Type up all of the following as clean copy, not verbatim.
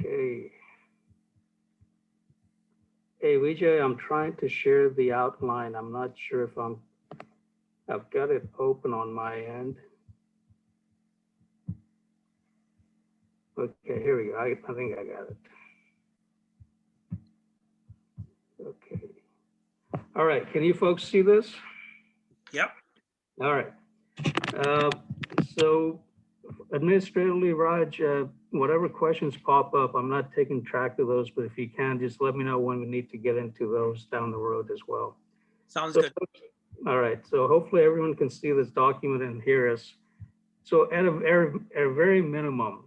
Okay. Hey, Vijay, I'm trying to share the outline. I'm not sure if I've got it open on my end. Okay, here we go. I think I got it. Okay. All right, can you folks see this? Yep. All right. Uh, so administratively, Raj, whatever questions pop up, I'm not taking track of those, but if you can, just let me know when we need to get into those down the road as well. Sounds So, good. all right, so hopefully everyone can see this document and hear us. So at a very minimum,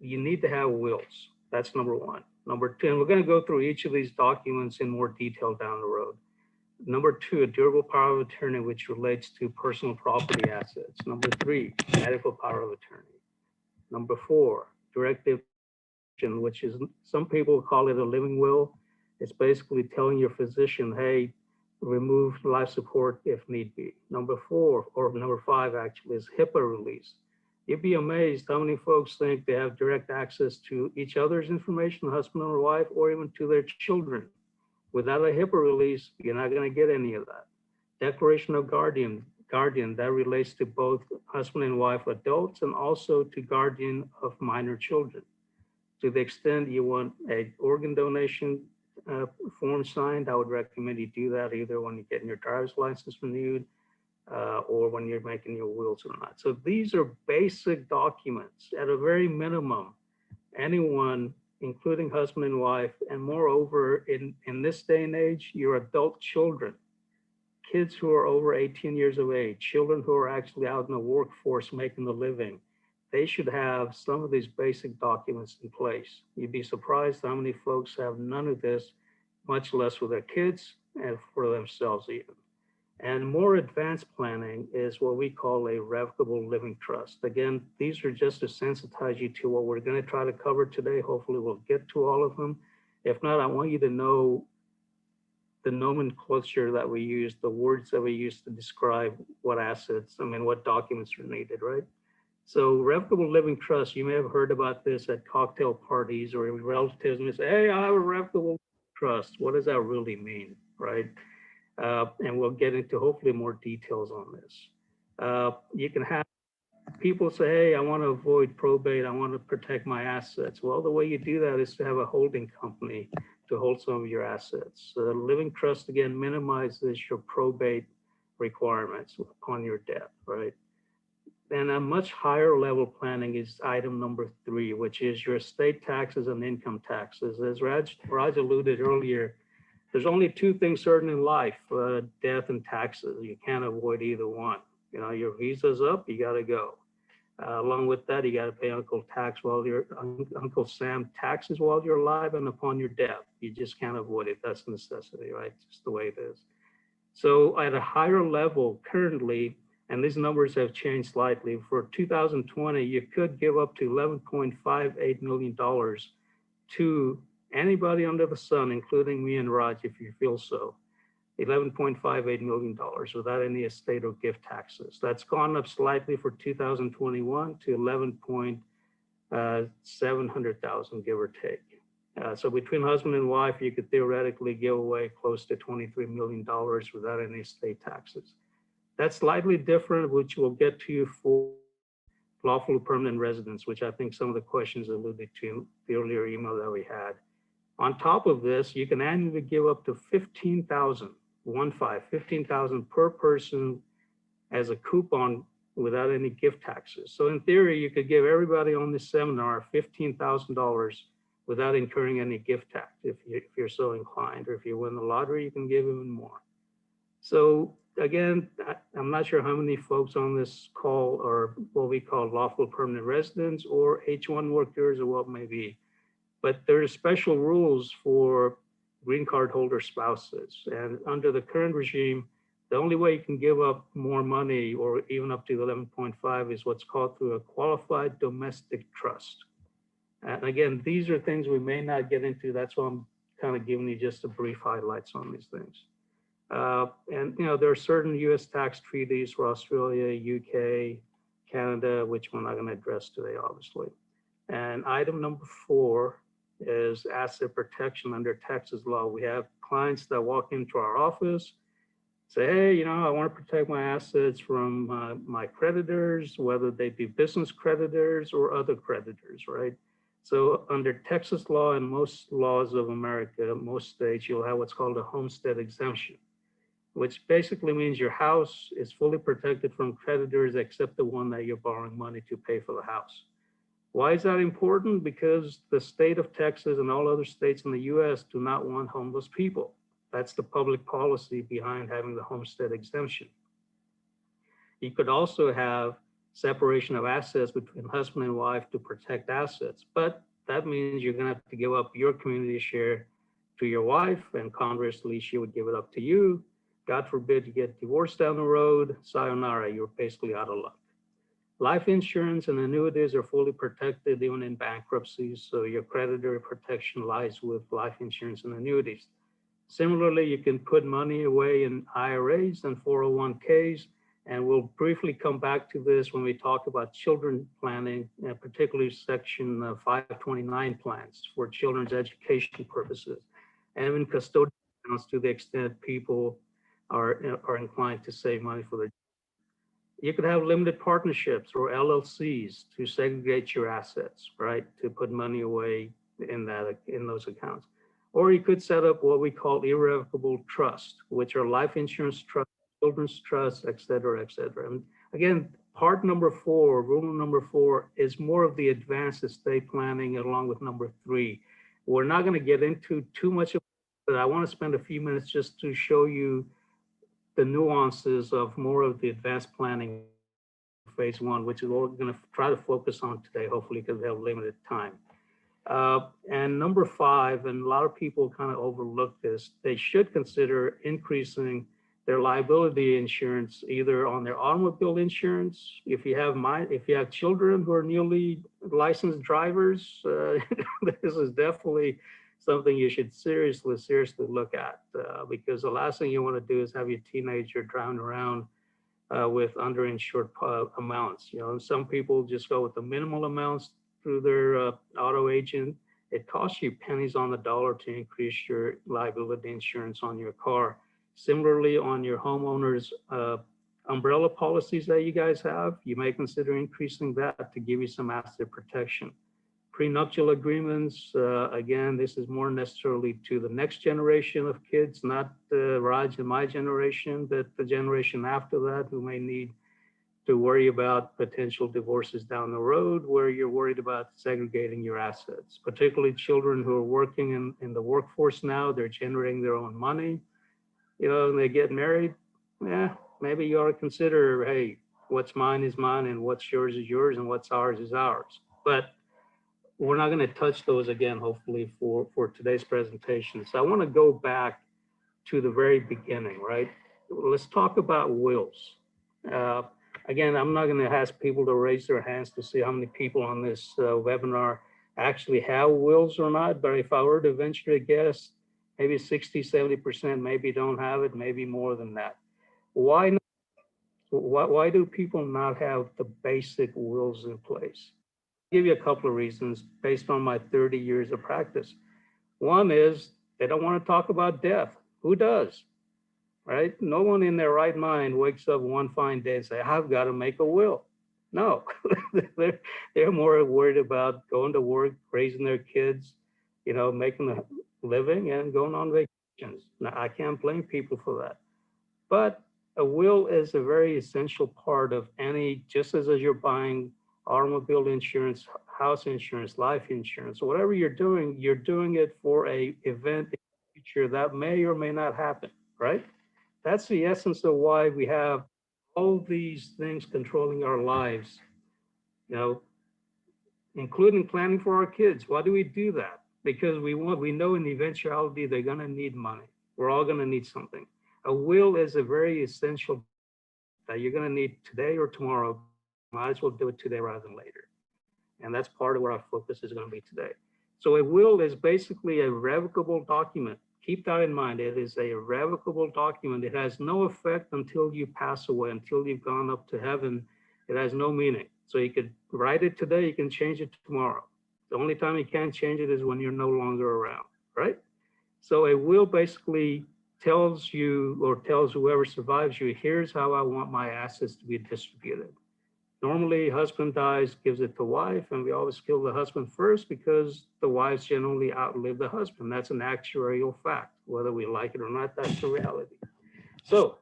you need to have wills. That's number one. Number two, and we're going to go through each of these documents in more detail down the road. Number two, a durable power of attorney, which relates to personal property assets. Number three, medical power of attorney. Number four, directive, which is, some people call it a living will. It's basically telling your physician, hey, remove life support if need be. Number four, or number five actually, is HIPAA release. You'd be amazed how many folks think they have direct access to each other's information, husband or wife, or even to their children. Without a HIPAA release, you're not going to get any of that. Declaration of guardian, that relates to both husband and wife adults and also to guardian of minor children. To the extent you want an organ donation form signed, I would recommend you do that either when you're getting your driver's license renewed or when you're making your wills or not. So these are basic documents. At a very minimum, anyone, including husband and wife, and moreover, in this day and age, your adult children, kids who are over 18 years of age, children who are actually out in the workforce making a living, they should have some of these basic documents in place. You'd be surprised how many folks have none of this, much less for their kids and for themselves even. And more advanced planning is what we call a revocable living trust. Again, these are just to sensitize you to what we're going to try to cover today. Hopefully we'll get to all of them. If not, I want you to know the nomenclature that we use, the words that we use to describe what assets, what documents are needed, right? So revocable living trust, you may have heard about this at cocktail parties or relatives may say, hey, I have a revocable trust. What does that really mean, right? And we'll get into hopefully more details on this. You can have people say, hey, I want to avoid probate. I want to protect my assets. Well, the way you do that is to have a holding company to hold some of your assets. So the living trust, again, minimizes your probate requirements upon your death, right? Then a much higher level planning is item number three, which is your estate taxes and income taxes. As Raj alluded earlier, there's only two things certain in life, death and taxes. You can't avoid either one. You know, your visa's up, you gotta go. Along with that, you gotta pay Uncle Sam taxes while you're alive and upon your death. You just can't avoid it. That's a necessity, right? Just the way it is. So at a higher level currently, and these numbers have changed slightly, for 2020, you could give up to $11.58 million to anybody under the sun, including me and Raj, if you feel so. $11.58 million without any estate or gift taxes. That's gone up slightly for 2021 to 11,700,000, give or take. So between husband and wife, you could theoretically give away close to $23 million without any estate taxes. That's slightly different, which we'll get to for lawful permanent residents, which I think some of the questions alluded to the earlier email that we had. On top of this, you can annually give up to $15,000 per person as a coupon without any gift taxes. So in theory, you could give everybody on this seminar $15,000 without incurring any gift tax if you're so inclined, or if you win the lottery, you can give even more. So again, I'm not sure how many folks on this call are what we call lawful permanent residents or H-1 workers or what may be, but there are special rules for green card holder spouses. And under the current regime, the only way you can give up more money or even up to 11.5 is what's called through a qualified domestic trust. And again, these are things we may not get into. That's why I'm kind of giving you just a brief highlights on these things. And there are certain US tax treaties for Australia, UK, Canada, which we're not going to address today, obviously. And item number 4 is asset protection under Texas law. We have clients that walk into our office, say, hey, I want to protect my assets from my creditors, whether they be business creditors or other creditors, right? So under Texas law and most laws of America, most states, you'll have what's called a homestead exemption, which basically means your house is fully protected from creditors except the one that you're borrowing money to pay for the house. Why is that important? Because the state of Texas and all other states in the US do not want homeless people. That's the public policy behind having the homestead exemption. You could also have separation of assets between husband and wife to protect assets, but that means you're going to have to give up your community share to your wife, and conversely, she would give it up to you. God forbid you get divorced down the road, sayonara, you're basically out of luck. Life insurance and annuities are fully protected even in bankruptcy, so your creditor protection lies with life insurance and annuities. Similarly, you can put money away in IRAs and 401ks, and we'll briefly come back to this when we talk about children planning, particularly Section 529 plans for children's education purposes, and even custodial accounts to the extent people are inclined to save money for their. You could have limited partnerships or LLCs to segregate your assets, right? To put money away in those accounts. Or you could set up what we call irrevocable trust, which are life insurance trusts, children's trusts, et cetera, et cetera. And again, part number 4, rule number 4 is more of the advanced estate planning along with number 3. We're not going to get into too much of it, but I want to spend a few minutes just to show you the nuances of more of the advanced planning phase 1, which is what we're going to try to focus on today, hopefully, because we have limited time. And number 5, and a lot of people kind of overlook this, they should consider increasing their liability insurance, either on their automobile insurance. If you have children who are newly licensed drivers, this is definitely something you should seriously look at, because the last thing you want to do is have your teenager driving around with underinsured amounts. Some people just go with the minimal amounts through their auto agent. It costs you pennies on the dollar to increase your liability insurance on your car. Similarly, on your homeowners umbrella policies that you guys have, you may consider increasing that to give you some asset protection. Prenuptial agreements, again, this is more necessarily to the next generation of kids, not Raj and my generation, but the generation after that who may need to worry about potential divorces down the road, where you're worried about segregating your assets, particularly children who are working in the workforce now. They're generating their own money, and they get married. Maybe you ought to consider, hey, what's mine is mine and what's yours is yours and what's ours is ours. But we're not going to touch those again, hopefully, for today's presentation. So I want to go back to the very beginning, right? Let's talk about wills. Again, I'm not going to ask people to raise their hands to see how many people on this webinar actually have wills or not, but if I were to venture a guess, maybe 60, 70% maybe don't have it, maybe more than that. Why not? Why do people not have the basic wills in place? I'll give you a couple of reasons based on my 30 years of practice. One is they don't want to talk about death. Who does? Right? No one in their right mind wakes up one fine day and say, I've got to make a will. No, they're more worried about going to work, raising their kids, making a living and going on vacations. Now, I can't blame people for that. But a will is a very essential part of any, just as you're buying automobile insurance, house insurance, life insurance, whatever you're doing it for a event in the future that may or may not happen, right? That's the essence of why we have all these things controlling our lives, including planning for our kids. Why do we do that? Because we know in the eventuality they're going to need money. We're all going to need something. A will is a very essential that you're going to need today or tomorrow. Might as well do it today rather than later. And that's part of where our focus is going to be today. So a will is basically a revocable document. Keep that in mind. It is a revocable document. It has no effect until you pass away, until you've gone up to heaven. It has no meaning. So you could write it today, you can change it tomorrow. The only time you can't change it is when you're no longer around, right? So a will basically tells you or tells whoever survives you, here's how I want my assets to be distributed. Normally, husband dies, gives it to wife, and we always kill the husband first because the wives generally outlive the husband. That's an actuarial fact. Whether we like it or not, that's the reality. So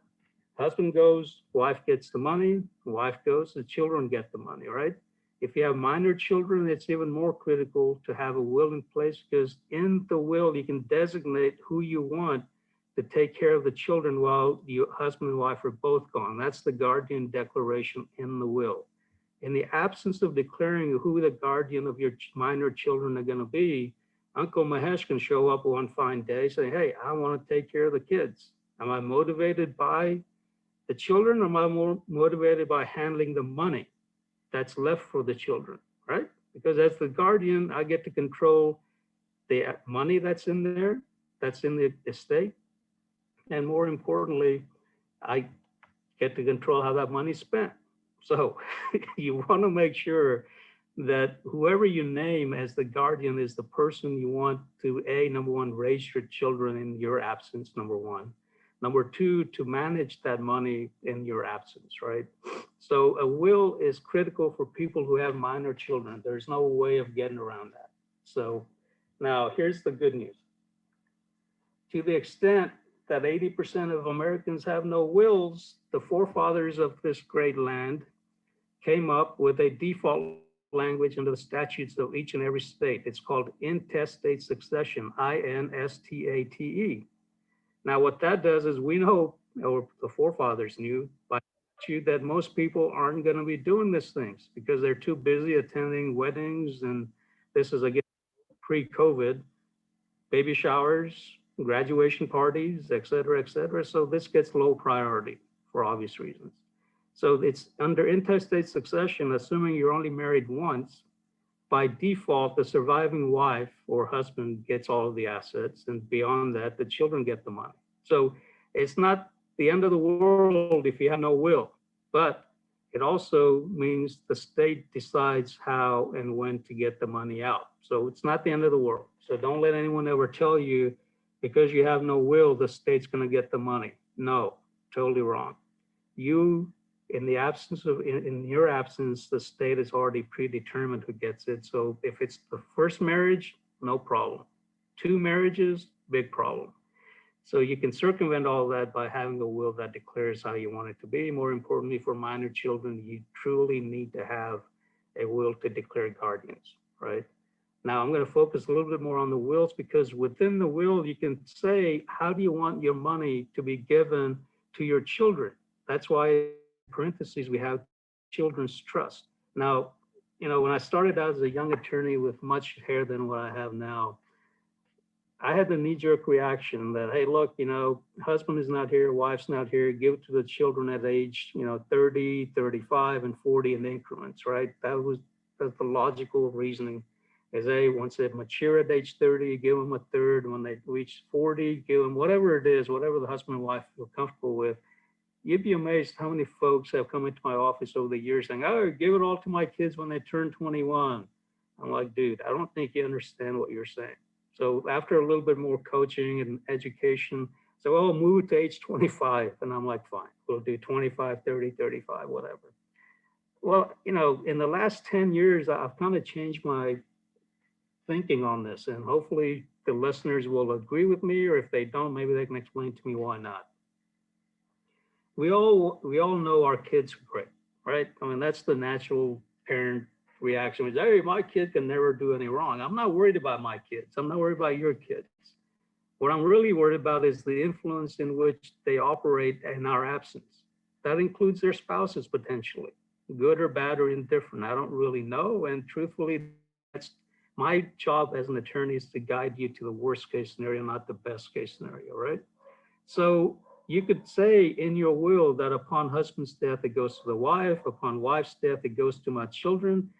husband goes, wife gets the money, wife goes, the children get the money, right? If you have minor children, it's even more critical to have a will in place because in the will, you can designate who you want to take care of the children while your husband and wife are both gone. That's the guardian declaration in the will. In the absence of declaring who the guardian of your minor children are going to be, Uncle Mahesh can show up one fine day saying, hey, I want to take care of the kids. Am I motivated by the children or am I more motivated by handling the money that's left for the children, right? Because as the guardian, I get to control the money that's in there, that's in the estate. And more importantly, I get to control how that money's spent. So you want to make sure that whoever you name as the guardian is the person you want to, number one, raise your children in your absence, number one. Number two, to manage that money in your absence, right? So a will is critical for people who have minor children. There's no way of getting around that. So now here's the good news. To the extent that 80% of Americans have no wills, the forefathers of this great land came up with a default language under the statutes of each and every state. It's called intestate succession, INSTATE. Now, what that does is we know, or the forefathers knew by statute, that most people aren't going to be doing these things because they're too busy attending weddings. And this is, again, pre-COVID, baby showers, graduation parties, et cetera, et cetera. So this gets low priority for obvious reasons. So it's under intestate succession, assuming you're only married once, by default, the surviving wife or husband gets all of the assets, and beyond that, the children get the money. So it's not the end of the world if you have no will, but it also means the state decides how and when to get the money out. So it's not the end of the world. So don't let anyone ever tell you because you have no will, the state's going to get the money. No, totally wrong. You, in the absence of, in your absence, the state is already predetermined who gets it. So if it's the first marriage, no problem. Two marriages, big problem. So you can circumvent all that by having a will that declares how you want it to be. More importantly, for minor children, you truly need to have a will to declare guardians, right? Now I'm going to focus a little bit more on the wills because within the will, you can say, how do you want your money to be given to your children? That's why in parentheses, we have children's trust. Now, you know, when I started out as a young attorney with much hair than what I have now, I had the knee-jerk reaction that, hey, look, you know, husband is not here, wife's not here, give it to the children at age, 30, 35, and 40 in increments, right? That's the logical reasoning. Is once they mature at age 30, give them a third. When they reach 40, give them whatever it is, whatever the husband and wife feel comfortable with. You'd be amazed how many folks have come into my office over the years saying, oh, give it all to my kids when they turn 21. I'm like, dude, I don't think you understand what you're saying. So after a little bit more coaching and education, so I'll move to age 25. And I'm like, fine, we'll do 25, 30, 35, whatever. Well, in the last 10 years, I've kind of changed my thinking on this, and hopefully the listeners will agree with me, or if they don't, maybe they can explain to me why not. We all know our kids are great, right? I mean, that's the natural parent reaction. Is, hey, my kid can never do any wrong. I'm not worried about my kids. I'm not worried about your kids. What I'm really worried about is the influence in which they operate in our absence. That includes their spouses potentially, good or bad or indifferent. I don't really know, and truthfully, that's my job as an attorney is to guide you to the worst case scenario, not the best case scenario, right? So you could say in your will that upon husband's death, it goes to the wife, upon wife's death, it goes to my children.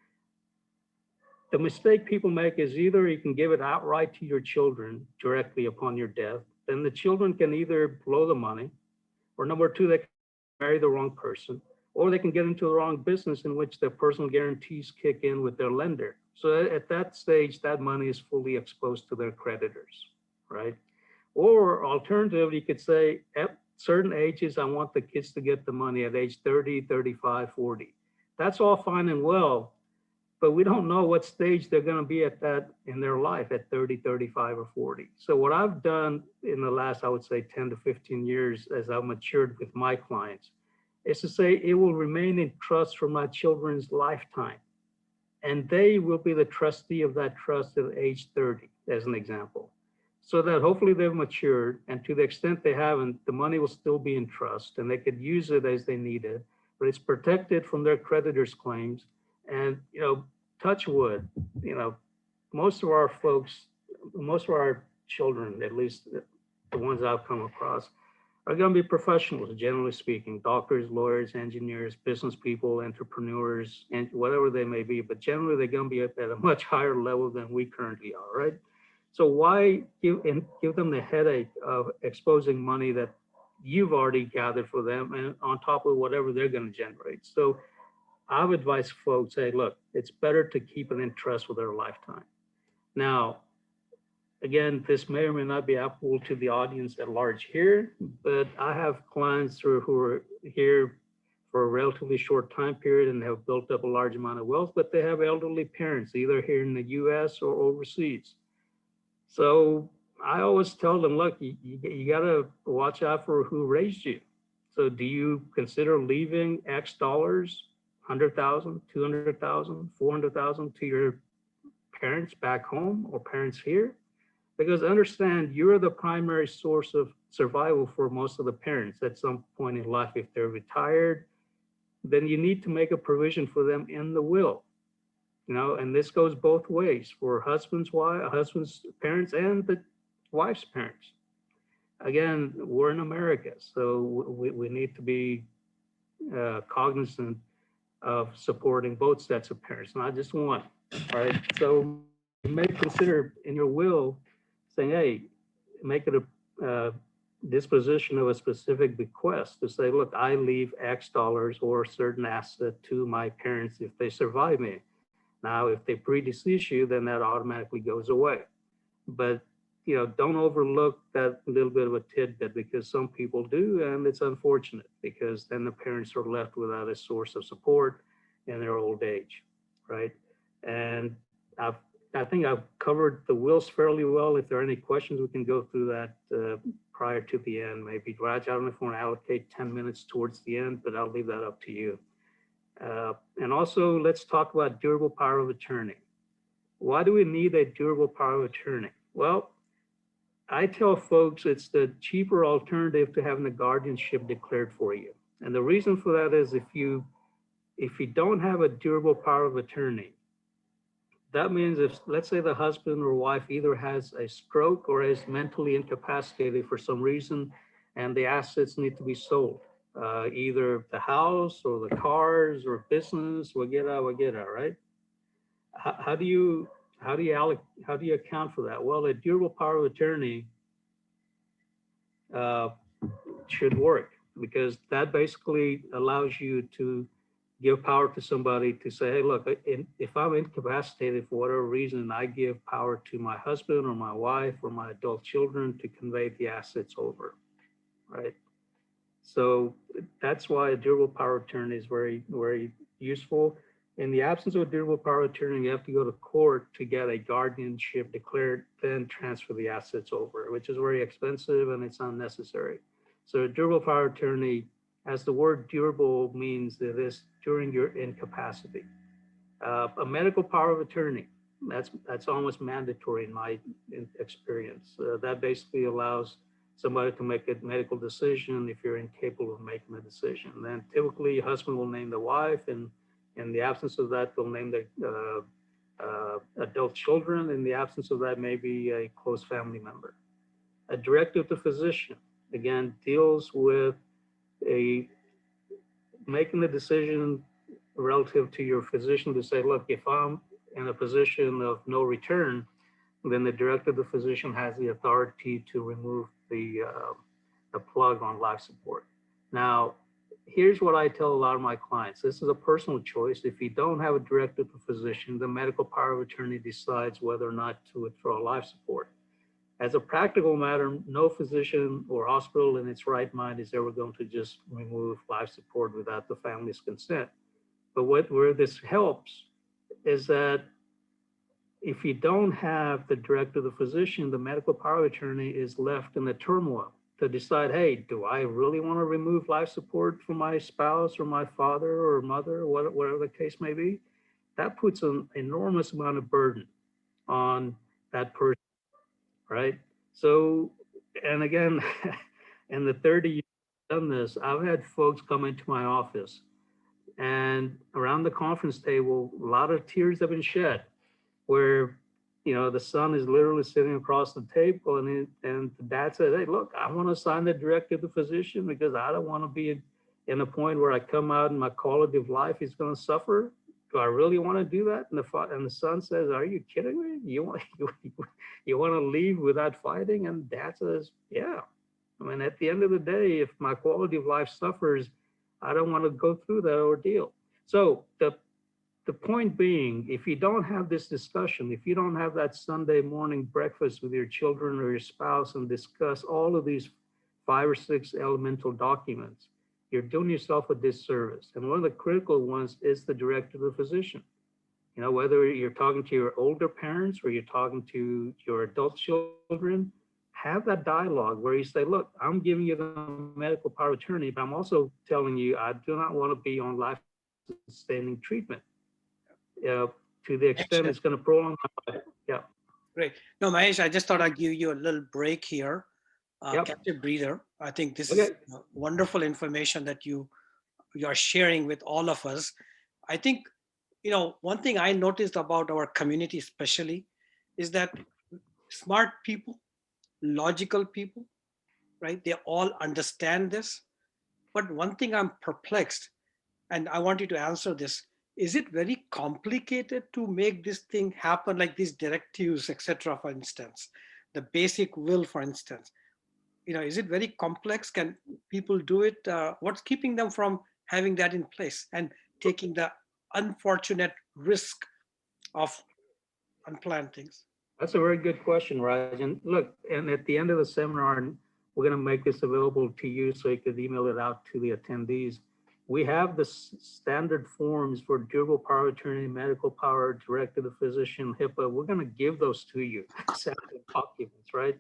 The mistake people make is either you can give it outright to your children directly upon your death, then the children can either blow the money, or number two, they can marry the wrong person, or they can get into the wrong business in which their personal guarantees kick in with their lender. So at that stage, that money is fully exposed to their creditors, right? Or alternatively, you could say at certain ages, I want the kids to get the money at age 30, 35, 40. That's all fine and well, but we don't know what stage they're going to be at that in their life at 30, 35, or 40. So what I've done in the last, I would say 10 to 15 years as I've matured with my clients is to say it will remain in trust for my children's lifetime. And they will be the trustee of that trust at age 30, as an example. So that hopefully they've matured, and to the extent they haven't, the money will still be in trust and they could use it as they need it, but it's protected from their creditors' claims. And, touch wood, most of our folks, most of our children, at least the ones I've come across, are going to be professionals, generally speaking, doctors, lawyers, engineers, business people, entrepreneurs, and whatever they may be. But generally, they're going to be at a much higher level than we currently are, right? So why give them the headache of exposing money that you've already gathered for them and on top of whatever they're going to generate? So I would advise folks, say, look, it's better to keep it in trust for their lifetime. Now, again, this may or may not be applicable to the audience at large here, but I have clients who are here for a relatively short time period and have built up a large amount of wealth, but they have elderly parents, either here in the US or overseas. So I always tell them, look, you got to watch out for who raised you. So do you consider leaving X dollars, 100,000, 200,000, 400,000 to your parents back home or parents here? Because understand, you're the primary source of survival for most of the parents at some point in life. If they're retired, then you need to make a provision for them in the will. And this goes both ways for husband's parents and the wife's parents. Again, we're in America, so we need to be cognizant of supporting both sets of parents, not just one, right? So you may consider in your will saying, hey, make it a disposition of a specific bequest to say, look, I leave X dollars or a certain asset to my parents if they survive me. Now, if they predecease you, then that automatically goes away. But, don't overlook that little bit of a tidbit because some people do, and it's unfortunate because then the parents are left without a source of support in their old age, right? And I think I've covered the wills fairly well. If there are any questions, we can go through that prior to the end. Maybe, Raj, I don't know if you want to allocate 10 minutes towards the end, but I'll leave that up to you. And also, let's talk about durable power of attorney. Why do we need a durable power of attorney? Well, I tell folks it's the cheaper alternative to having a guardianship declared for you. And the reason for that is if you don't have a durable power of attorney, that means if, let's say, the husband or wife either has a stroke or is mentally incapacitated for some reason, and the assets need to be sold, either the house or the cars or business, whatever, right? How do you account for that? Well, a durable power of attorney should work because that basically allows you to give power to somebody to say, hey, look, if I'm incapacitated for whatever reason, I give power to my husband or my wife or my adult children to convey the assets over, right? So that's why a durable power of attorney is very, very useful. In the absence of a durable power of attorney, you have to go to court to get a guardianship declared, then transfer the assets over, which is very expensive and it's unnecessary. So a durable power of attorney, as the word durable means, that is during your incapacity. A medical power of attorney, that's almost mandatory in my experience. That basically allows somebody to make a medical decision if you're incapable of making a decision. Then typically, husband will name the wife, and in the absence of that, they'll name the adult children. In the absence of that, maybe a close family member. A directive to physician, again, deals with making the decision relative to your physician to say, look, if I'm in a position of no return, then the director of the physician has the authority to remove the plug on life support. Now, here's what I tell a lot of my clients. This is a personal choice. If you don't have a directive to physician, the medical power of attorney decides whether or not to withdraw life support. As a practical matter, no physician or hospital in its right mind is ever going to just remove life support without the family's consent. But where this helps is that if you don't have the directive of the physician, the medical power of attorney is left in the turmoil to decide, hey, do I really want to remove life support for my spouse or my father or mother, or whatever the case may be? That puts an enormous amount of burden on that person, right? So, and again, in the 30 years I've done this, I've had folks come into my office and around the conference table, a lot of tears have been shed where, the son is literally sitting across the table and the dad said, hey, look, I want to sign the directive to the physician because I don't want to be in a point where I come out and my quality of life is going to suffer. Do I really want to do that? And the son says, are you kidding me? You want to leave without fighting? And dad says, yeah. I mean, at the end of the day, if my quality of life suffers, I don't want to go through that ordeal. So the point being, if you don't have this discussion, if you don't have that Sunday morning breakfast with your children or your spouse and discuss all of these 5 or 6 elemental documents, you're doing yourself a disservice. And one of the critical ones is the directive of the physician. Whether you're talking to your older parents or you're talking to your adult children, have that dialogue where you say, look, I'm giving you the medical power of attorney, but I'm also telling you I do not want to be on life-sustaining treatment. To the extent it's going to prolong my life. Yeah. Great. No, Mahesh, I just thought I'd give you a little break here. Yep. Captive breather. I think this is wonderful information that you are sharing with all of us. I think, one thing I noticed about our community especially is that smart people, logical people, right? They all understand this. But one thing I'm perplexed, and I want you to answer this, is it very complicated to make this thing happen, like these directives, etc., for instance, the basic will, for instance? Is it very complex? Can people do it? What's keeping them from having that in place and taking the unfortunate risk of unplanned things? That's a very good question, Raj. And look, and at the end of the seminar, we're going to make this available to you so you could email it out to the attendees. We have the standard forms for durable power of attorney, medical power, directed to the physician, HIPAA. We're going to give those to you, sample documents, right?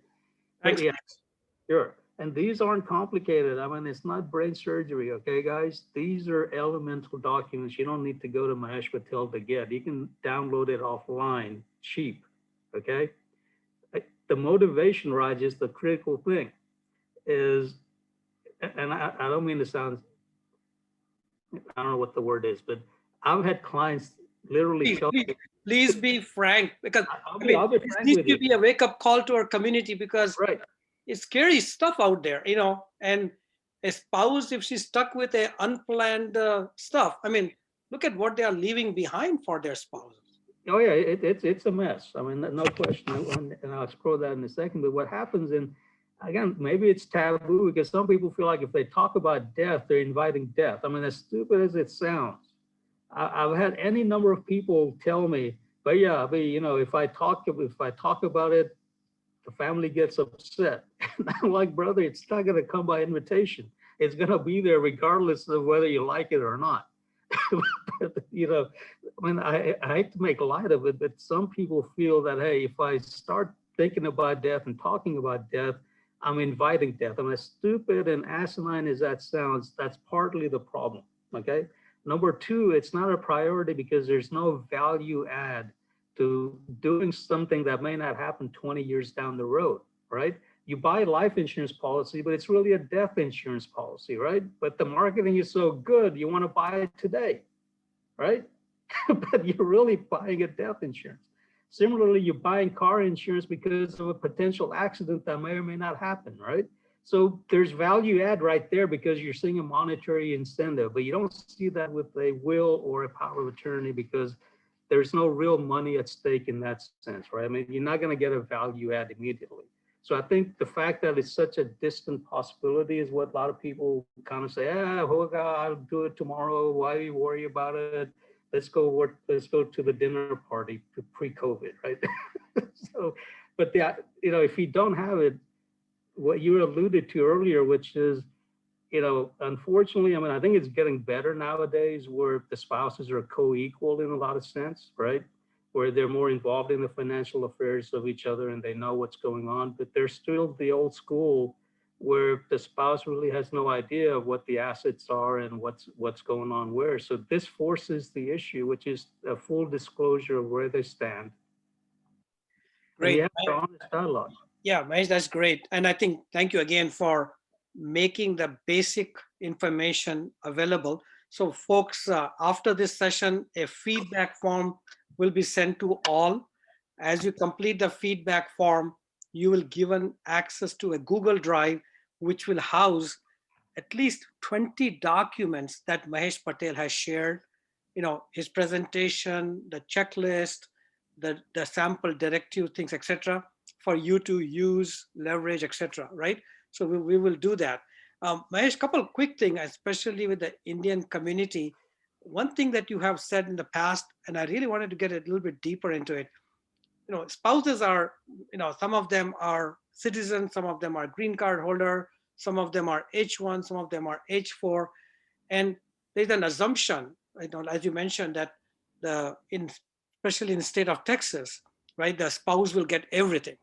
Thanks. Yeah, sure. And these aren't complicated. I mean, it's not brain surgery, okay, guys? These are elemental documents. You don't need to go to Mahesh Patel to get. You can download it offline, cheap, okay? The motivation, Raj, is the critical thing. And I don't mean to sound, I don't know what the word is, but I've had clients literally tell me. Please be frank, because this needs to be a wake-up call to our community, because it's scary stuff out there, and a spouse, if she's stuck with a unplanned stuff, look at what they are leaving behind for their spouses. Oh yeah, it's a mess. I mean, no question, and I'll explore that in a second. But what happens again, maybe it's taboo because some people feel like if they talk about death, they're inviting death. I mean, as stupid as it sounds, I've had any number of people tell me, but if I talk about it, the family gets upset. And I'm like, brother, it's not going to come by invitation. It's going to be there regardless of whether you like it or not. I hate to make light of it, but some people feel that, hey, if I start thinking about death and talking about death, I'm inviting death. And as stupid and asinine as that sounds, that's partly the problem, okay? Number 2, it's not a priority because there's no value add to doing something that may not happen 20 years down the road, right? You buy a life insurance policy, but it's really a death insurance policy, right? But the marketing is so good, you want to buy it today, right? But you're really buying a death insurance. Similarly, you're buying car insurance because of a potential accident that may or may not happen, right? So there's value add right there because you're seeing a monetary incentive, but you don't see that with a will or a power of attorney because there's no real money at stake in that sense, right? I mean, you're not going to get a value add immediately. So I think the fact that it's such a distant possibility is what a lot of people kind of say, I'll do it tomorrow. Why do you worry about it? Let's go to the dinner party pre-COVID, right? So, but if you don't have it, what you alluded to earlier, which is, unfortunately, I mean, I think it's getting better nowadays where the spouses are co-equal in a lot of sense, right? Where they're more involved in the financial affairs of each other and they know what's going on, but there's still the old school where the spouse really has no idea of what the assets are and what's going on where. So this forces the issue, which is a full disclosure of where they stand. And you Great. have the honest dialogue. Yeah, Mahesh, that's great. And I think thank you again for making the basic information available. So folks, after this session, a feedback form will be sent to all. As you complete the feedback form, you will given access to a Google Drive, which will house at least 20 documents that Mahesh Patel has shared, his presentation, the checklist, the sample directive things, etc., for you to use, leverage, etc., right? So we will do that. Mahesh, couple of quick things, especially with the Indian community. One thing that you have said in the past, and I really wanted to get a little bit deeper into it, spouses are, some of them are citizens, some of them are green card holder, some of them are H1, some of them are H4. And there's an assumption, as you mentioned, that especially in the state of Texas, right, the spouse will get everything.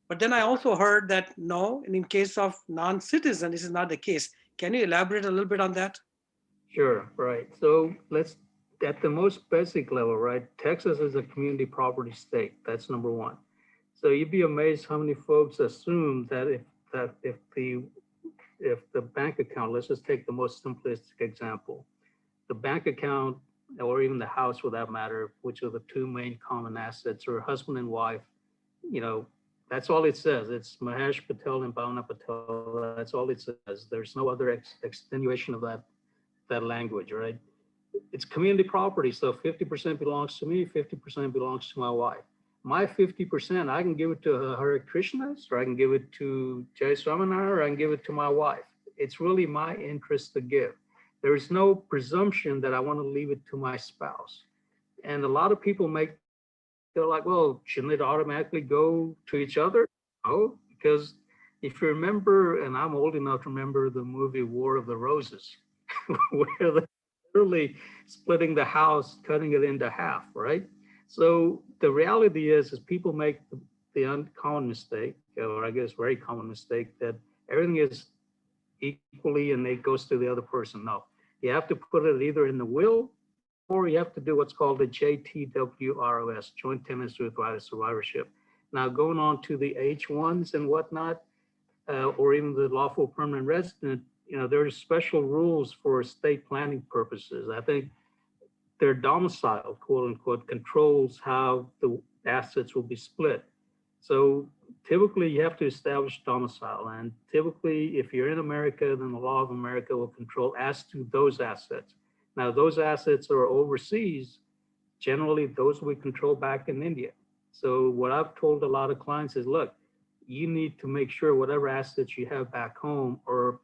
But then I also heard that no, and in case of non-citizen, this is not the case. Can you elaborate a little bit on that? Sure, right. So at the most basic level, right? Texas is a community property state. That's number one. So you'd be amazed how many folks assume that if the bank account, let's just take the most simplistic example, the bank account or even the house for that matter, which are the two main common assets, or husband and wife, you know, that's all it says. It's Mahesh Patel and Bhavna Patel. That's all it says. There's no other extenuation of that language, right? It's community property. So 50% belongs to me, 50% belongs to my wife. My 50%, I can give it to Hare Krishnas, or I can give it to Jai Swaminarayan, or I can give it to my wife. It's really my interest to give. There is no presumption that I want to leave it to my spouse. And a lot of people they're like, well, shouldn't it automatically go to each other? No, because if you remember, and I'm old enough to remember the movie War of the Roses, where they're literally splitting the house, cutting it into half, right? So the reality is people make the uncommon mistake, or I guess very common mistake, that everything is equally and it goes to the other person. No, you have to put it either in the will or you have to do what's called the JTWROS, Joint Tenants with Right of Survivorship. Now, going on to the H1s and whatnot, or even the lawful permanent resident, there's special rules for estate planning purposes. I think their domicile, quote unquote, controls how the assets will be split. So typically you have to establish domicile. And typically, if you're in America, then the law of America will control as to those assets. Now, those assets are overseas. Generally, those we control back in India. So what I've told a lot of clients is, look, you need to make sure whatever assets you have back home are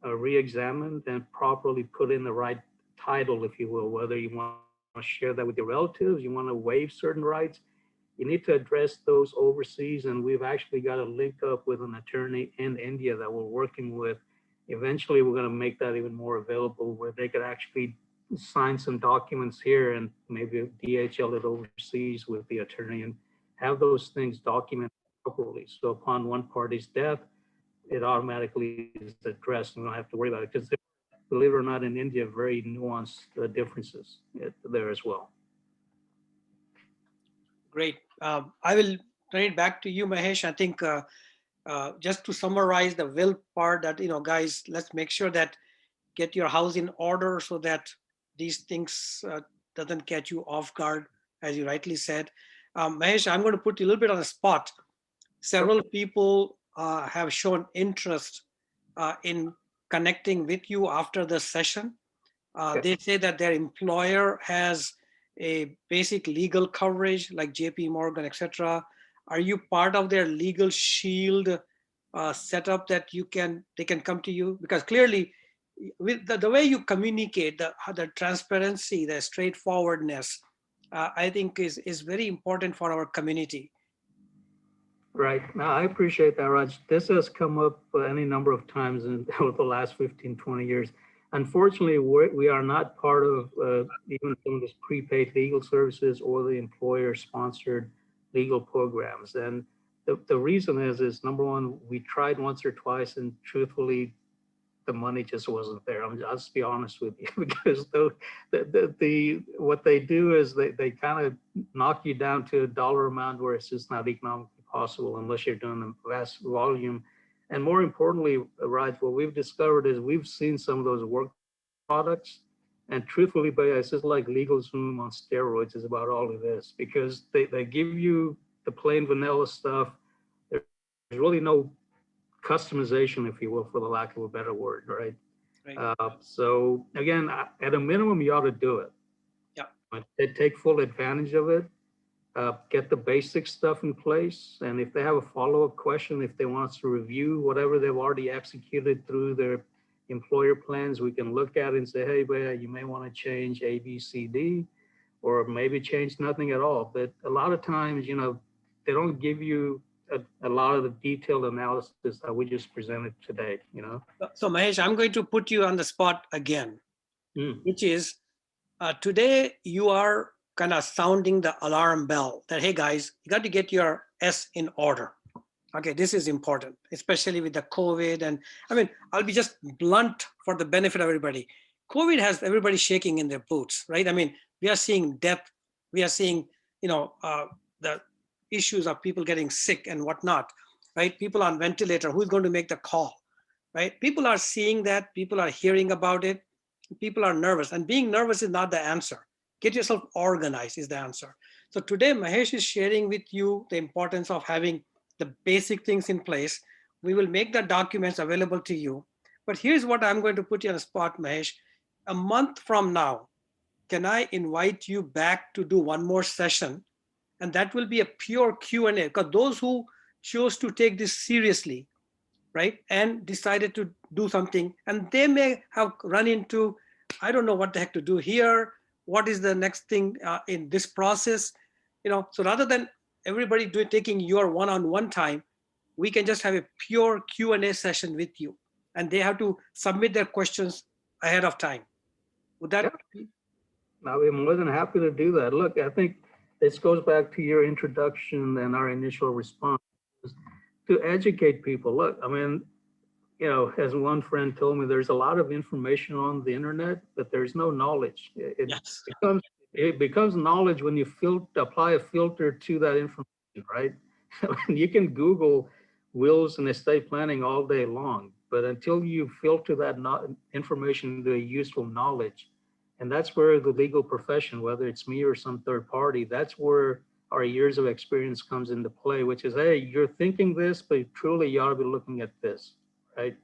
re-examined and properly put in the right title, if you will, whether you want to share that with your relatives, you want to waive certain rights, you need to address those overseas. And we've actually got to link up with an attorney in India that we're working with. Eventually, we're going to make that even more available where they could actually sign some documents here and maybe DHL it overseas with the attorney and have those things documented properly. So upon one party's death, it automatically is addressed and we don't have to worry about it because believe it or not, in India, very nuanced differences there as well. Great. I will turn it back to you, Mahesh. I think just to summarize the will part that, guys, let's make sure that get your house in order so that these things doesn't catch you off guard, as you rightly said. Mahesh, I'm going to put you a little bit on the spot. Several people have shown interest in connecting with you after the session. They say that their employer has a basic legal coverage like JP Morgan, etc. Are you part of their legal shield setup that they can come to you? Because clearly, with the way you communicate, the transparency, the straightforwardness, I think is very important for our community. Right. Now, I appreciate that, Raj. This has come up any number of times in over the last 15, 20 years. Unfortunately, we are not part of even some of this prepaid legal services or the employer-sponsored legal programs. And the reason is number one, we tried once or twice, and truthfully, the money just wasn't there. I'll just be honest with you, because the what they do is they kind of knock you down to a dollar amount where it's just not economically possible unless you're doing a vast volume. And more importantly, Raj, what we've discovered is we've seen some of those work products, and truthfully, but it's just like LegalZoom on steroids is about all it is, because they give you the plain vanilla stuff. There's really no customization, if you will, for the lack of a better word, right? Right. So again, at a minimum, you ought to do it. Yeah. Take full advantage of it. Get the basic stuff in place, and if they have a follow-up question, if they want us to review whatever they've already executed through their employer plans, we can look at it and say, hey, you may want to change A, B, C, D, or maybe change nothing at all. But a lot of times, they don't give you a lot of the detailed analysis that we just presented today. So Mahesh, I'm going to put you on the spot again, which is today you are kind of sounding the alarm bell that, hey guys, you got to get your S in order. Okay, this is important, especially with the COVID. And I mean, I'll be just blunt for the benefit of everybody. COVID has everybody shaking in their boots, right? I mean, we are seeing death. We are seeing, the issues of people getting sick and whatnot, right? People on ventilator, who's going to make the call, right? People are seeing that. People are hearing about it. People are nervous, and being nervous is not the answer. Get yourself organized is the answer. So today, Mahesh is sharing with you the importance of having the basic things in place. We will make the documents available to you. But here's what I'm going to put you on the spot, Mahesh. A month from now, can I invite you back to do one more session? And that will be a pure Q&A, because those who chose to take this seriously, right, and decided to do something, and they may have run into, I don't know what the heck to do here, what is the next thing in this process, so rather than everybody taking your one-on-one time, we can just have a pure Q&A session with you, and they have to submit their questions ahead of time. Would that be? I'll be more than happy to do that. Look, I think this goes back to your introduction and our initial response to educate people. Look, I mean, as one friend told me, there's a lot of information on the internet, but there's no knowledge. Yes. It becomes knowledge when you apply a filter to that information, right? You can Google wills and estate planning all day long, but until you filter that information into a useful knowledge, and that's where the legal profession, whether it's me or some third party, that's where our years of experience comes into play, which is, hey, you're thinking this, but truly you ought to be looking at this, right?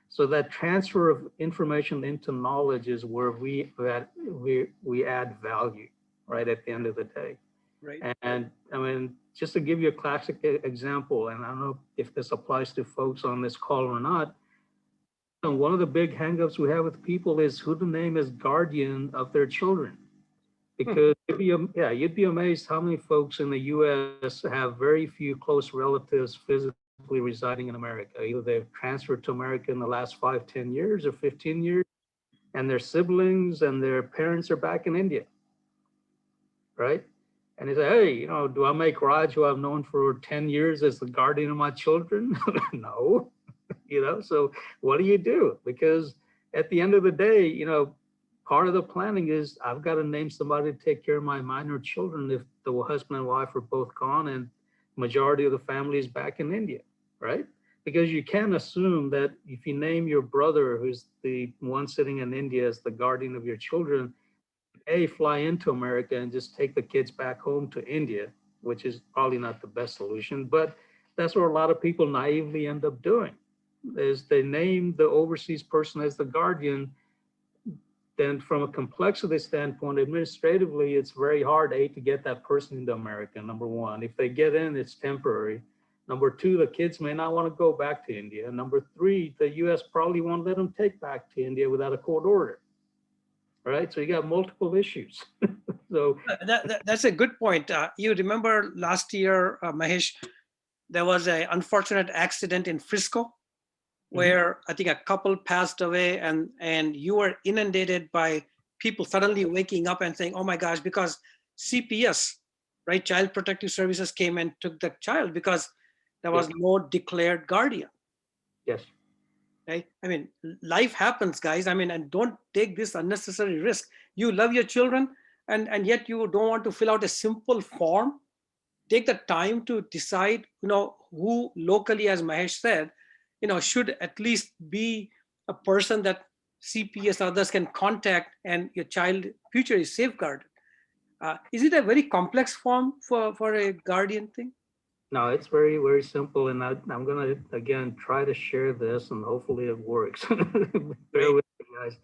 So that transfer of information into knowledge is where we add value, right, at the end of the day. Right. And I mean, just to give you a classic example, and I don't know if this applies to folks on this call or not, one of the big hangups we have with people is who to name as guardian of their children. Because you'd be amazed how many folks in the U.S. have very few close relatives physically residing in America. Either they've transferred to America in the last 5, 10 years or 15 years, and their siblings and their parents are back in India, right? And they say, hey, do I make Raj, who I've known for 10 years, as the guardian of my children? No, so what do? Because at the end of the day, part of the planning is I've got to name somebody to take care of my minor children if the husband and wife are both gone and majority of the family is back in India, right? Because you can't assume that if you name your brother, who's the one sitting in India, as the guardian of your children, fly into America and just take the kids back home to India, which is probably not the best solution. But that's what a lot of people naively end up doing, is they name the overseas person as the guardian, then from a complexity standpoint, administratively, it's very hard, A, to get that person into America, number one. If they get in, it's temporary. Number two, the kids may not want to go back to India. Number three, the US probably won't let them take back to India without a court order. All right, so you got multiple issues. So that's a good point. You remember last year, Mahesh, there was an unfortunate accident in Frisco where I think a couple passed away, and you were inundated by people suddenly waking up and saying, "Oh my gosh," because CPS, right, Child Protective Services, came and took the child because there was no declared guardian. yes. Right? I mean, life happens, guys. I mean, and don't take this unnecessary risk. You love your children, and yet you don't want to fill out a simple form. Take the time to decide, who locally, as Mahesh said, should at least be a person that CPS others can contact, and your child future is safeguarded. Is it a very complex form for a guardian thing? No, it's very, very simple. And I'm going to, again, try to share this and hopefully it works. Bear with me, guys.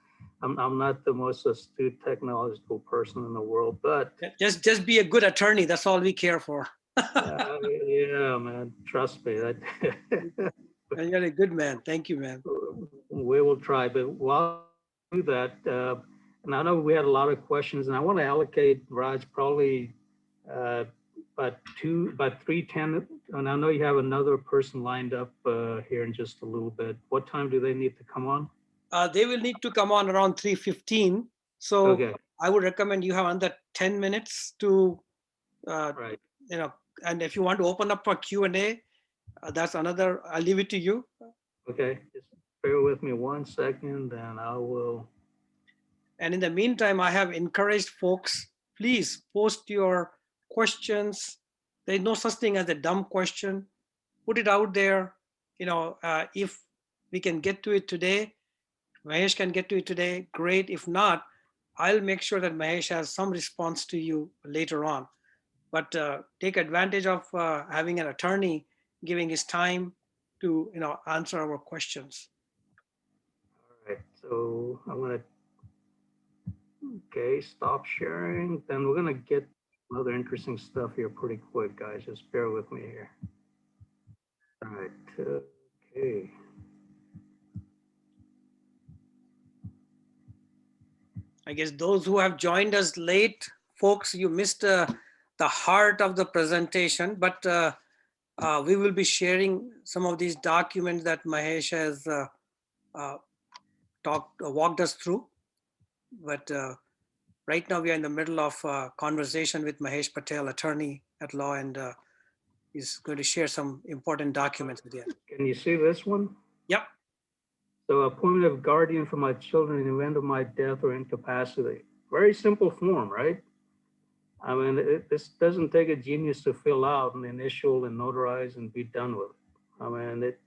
I'm not the most astute technological person in the world, but just be a good attorney. That's all we care for. Yeah, man, trust me. And you're a good man. Thank you, man. We will try, but while we do that, and I know we had a lot of questions, and I want to allocate, Raj, probably about 3:10, and I know you have another person lined up here in just a little bit. What time do they need to come on? They will need to come on around 3:15. So okay. I would recommend you have under 10 minutes to, Right. And if you want to open up for Q&A, that's another, I'll leave it to you. Okay, just bear with me 1 second and I will. And in the meantime, I have encouraged folks, please post your questions. There's no such thing as a dumb question. Put it out there. If we can get to it today, Mahesh can get to it today, great. If not, I'll make sure that Mahesh has some response to you later on. But take advantage of having an attorney giving his time to answer our questions. All right, so I'm gonna, okay, stop sharing. Then we're gonna get other interesting stuff here pretty quick, guys. Just bear with me here. All right, okay. I guess those who have joined us late, folks, you missed the heart of the presentation, but we will be sharing some of these documents that Mahesh has walked us through. But right now we are in the middle of a conversation with Mahesh Patel, attorney at law, and he's going to share some important documents with you. Can you see this one? Yep. So appointment of guardian for my children in the event of my death or incapacity. Very simple form, right? I mean, this doesn't take a genius to fill out and initial and notarize and be done with it.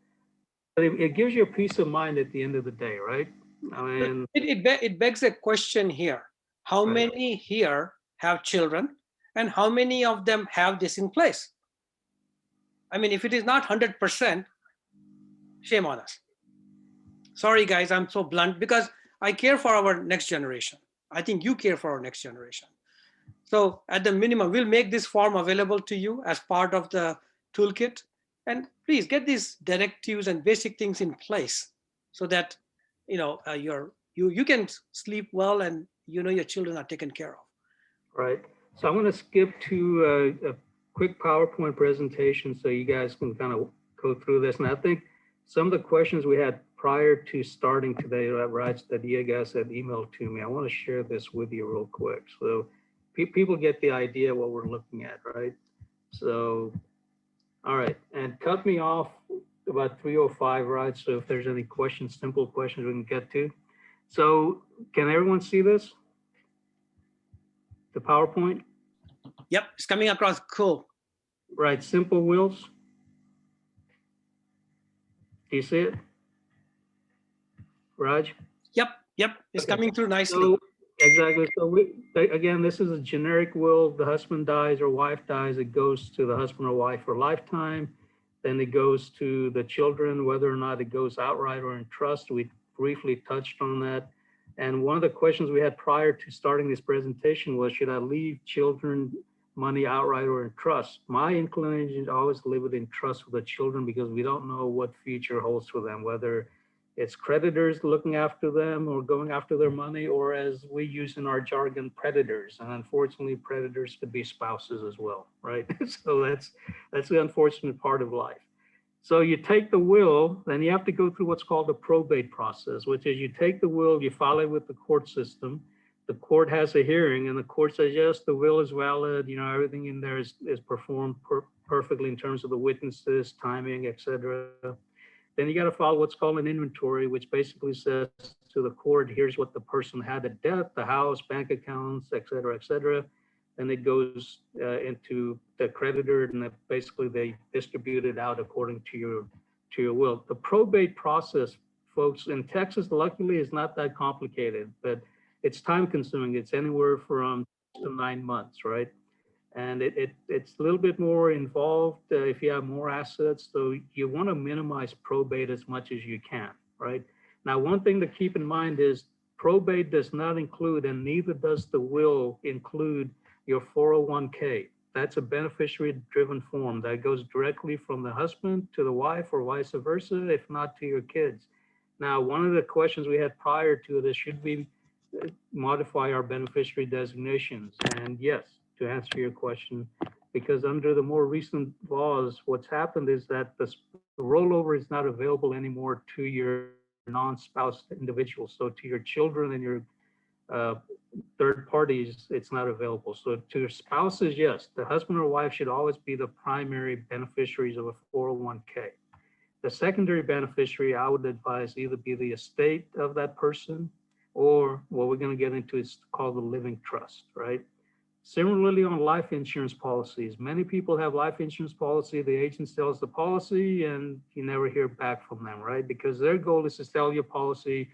I mean, it gives you a peace of mind at the end of the day, right? I mean, it begs a question here. How many here have children, and how many of them have this in place? I mean, if it is not 100%, shame on us. Sorry, guys, I'm so blunt because I care for our next generation. I think you care for our next generation. So at the minimum, we'll make this form available to you as part of the toolkit. And please get these directives and basic things in place so that you can sleep well and your children are taken care of. Right. So I'm going to skip to a quick PowerPoint presentation so you guys can kind of go through this. And I think some of the questions we had prior to starting today, Raj, that you guys had emailed to me, I want to share this with you real quick. So people get the idea of what we're looking at, right? So, all right. And cut me off about 3:05, Raj. So if there's any questions, simple questions we can get to. So can everyone see this? The PowerPoint? Yep, it's coming across cool. Right, simple wills. Do you see it? Raj? Yep, it's coming through nicely. So, exactly. So again, this is a generic will. The husband dies or wife dies, it goes to the husband or wife for lifetime. Then it goes to the children, whether or not it goes outright or in trust. We briefly touched on that. And one of the questions we had prior to starting this presentation was, should I leave children money outright or in trust? My inclination is always leave it in trust with the children because we don't know what future holds for them, whether it's creditors looking after them or going after their money, or as we use in our jargon, predators. And unfortunately, predators could be spouses as well, right? So that's the unfortunate part of life. So you take the will, then you have to go through what's called the probate process, which is you take the will, you file it with the court system. The court has a hearing, and the court says, yes, the will is valid. You know, everything in there is performed perfectly in terms of the witnesses, timing, etc. Then you got to file what's called an inventory, which basically says to the court, here's what the person had at death, the house, bank accounts, et cetera, et cetera. Then it goes into the creditor, and basically they distribute it out according to your will. The probate process, folks, in Texas, luckily, is not that complicated, but it's time consuming. It's anywhere from 9 months, right? And it's a little bit more involved if you have more assets. So you want to minimize probate as much as you can, right? Now, one thing to keep in mind is probate does not include, and neither does the will include, your 401k. That's a beneficiary driven form that goes directly from the husband to the wife or vice versa, if not to your kids. Now, one of the questions we had prior to this, should we modify our beneficiary designations? And yes, to answer your question, because under the more recent laws, what's happened is that the rollover is not available anymore to your non-spouse individuals. So to your children and your uh, third parties, it's not available. So to your spouses, yes, the husband or wife should always be the primary beneficiaries of a 401k. The secondary beneficiary, I would advise, either be the estate of that person, or what we're going to get into is called the living trust, right? Similarly, on life insurance policies, many people have life insurance policy. The agent sells the policy and you never hear back from them, right? Because their goal is to sell your policy.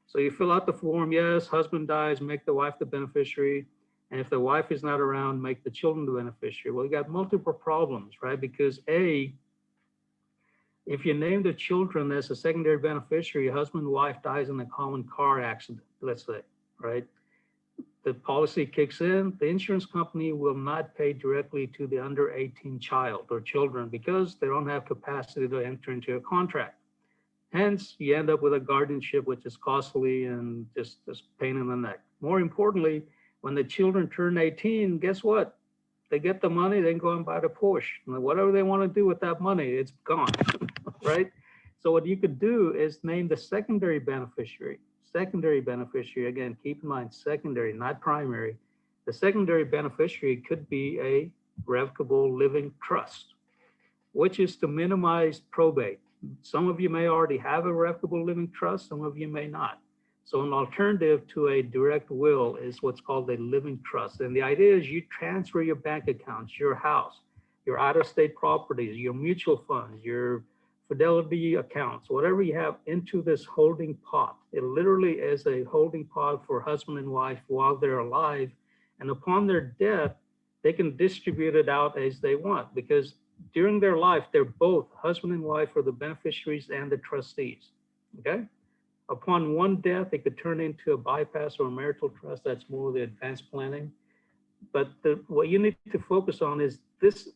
So you fill out the form, yes, husband dies, make the wife the beneficiary. And if the wife is not around, make the children the beneficiary. Well, you got multiple problems, right? Because A, if you name the children as a secondary beneficiary, husband, wife dies in a common car accident, let's say, right? The policy kicks in, the insurance company will not pay directly to the under 18 child or children because they don't have capacity to enter into a contract. Hence, you end up with a guardianship, which is costly and just pain in the neck. More importantly, when the children turn 18, guess what? They get the money, they can go and buy the Porsche. And whatever they want to do with that money, it's gone, right? So what you could do is name the secondary beneficiary. Secondary beneficiary, again, keep in mind, secondary, not primary. The secondary beneficiary could be a revocable living trust, which is to minimize probate. Some of you may already have a revocable living trust, some of you may not. So an alternative to a direct will is what's called a living trust. And the idea is you transfer your bank accounts, your house, your out-of-state properties, your mutual funds, your fidelity accounts, whatever you have, into this holding pot. It literally is a holding pot for husband and wife while they're alive. And upon their death, they can distribute it out as they want, because during their life, they're both husband and wife are the beneficiaries and the trustees, okay? Upon one death, it could turn into a bypass or a marital trust. That's more the advanced planning. But what you need to focus on is this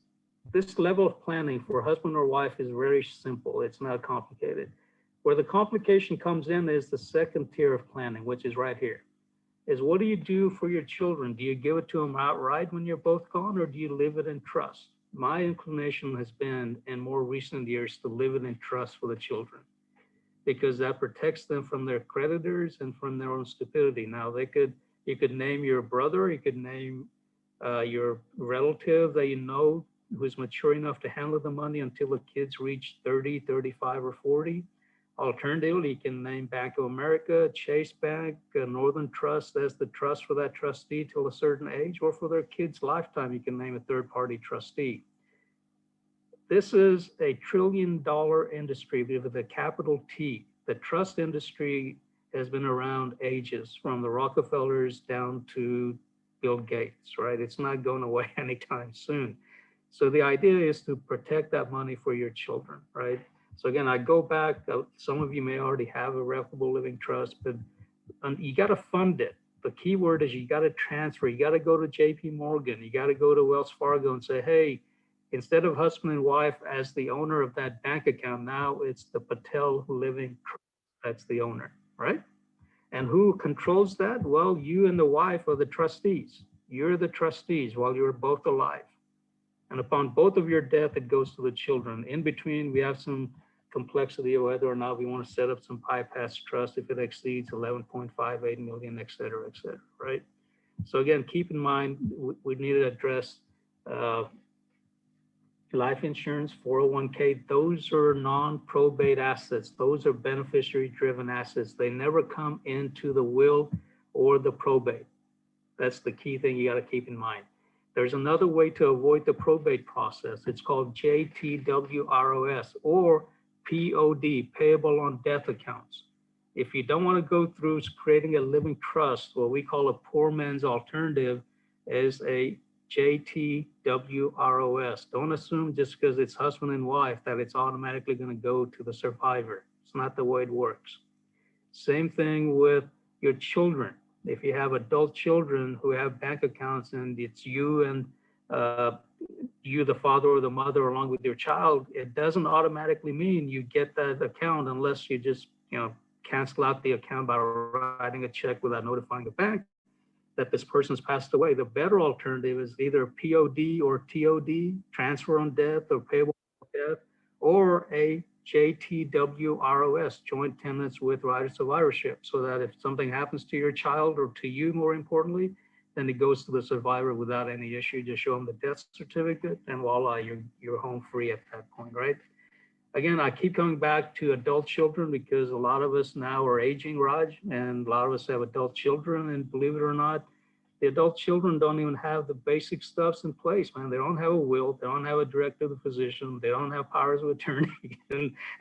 level of planning for husband or wife is very simple. It's not complicated. Where the complication comes in is the second tier of planning, which is right here. Is what do you do for your children? Do you give it to them outright when you're both gone, or do you leave it in trust? My inclination has been in more recent years to leave it in trust for the children, because that protects them from their creditors and from their own stupidity. Now you could name your brother, you could name your relative that you know who's mature enough to handle the money until the kids reach 30, 35, or 40. Alternatively, you can name Bank of America, Chase Bank, Northern Trust as the trust for that trustee till a certain age, or for their kids' lifetime, you can name a third-party trustee. This is a $1 trillion industry with a capital T. The trust industry has been around ages, from the Rockefellers down to Bill Gates, right? It's not going away anytime soon. So the idea is to protect that money for your children, right? So again, I go back, some of you may already have a revocable living trust, but and you got to fund it. The key word is you got to transfer. You got to go to JP Morgan. You got to go to Wells Fargo and say, hey, instead of husband and wife as the owner of that bank account, now it's the Patel Living Trust that's the owner, right? And who controls that? Well, you and the wife are the trustees. You're the trustees while you're both alive. And upon both of your death, it goes to the children. In between, we have some complexity of whether or not we want to set up some bypass trust if it exceeds 11.58 million, et cetera, right? So again, keep in mind, we need to address uh, life insurance, 401k, those are non-probate assets. Those are beneficiary-driven assets. They never come into the will or the probate. That's the key thing you got to keep in mind. There's another way to avoid the probate process. It's called JTWROS or POD, payable on death accounts. If you don't want to go through creating a living trust, what we call a poor man's alternative is a JTWROS. Don't assume just because it's husband and wife that it's automatically going to go to the survivor. It's not the way it works. Same thing with your children. If you have adult children who have bank accounts and it's you and you, the father or the mother, along with your child, it doesn't automatically mean you get that account unless you just, cancel out the account by writing a check without notifying the bank that this person's passed away. The better alternative is either POD or TOD, transfer on death or payable on death, or a JTWROS, joint tenants with right of survivorship, so that if something happens to your child or to you, more importantly, then it goes to the survivor without any issue. Just show them the death certificate and voila, you're home free at that point, right? Again, I keep coming back to adult children because a lot of us now are aging, Raj, and a lot of us have adult children. And believe it or not, the adult children don't even have the basic stuffs in place, man. They don't have a will, they don't have a directive of the physician, they don't have powers of attorney,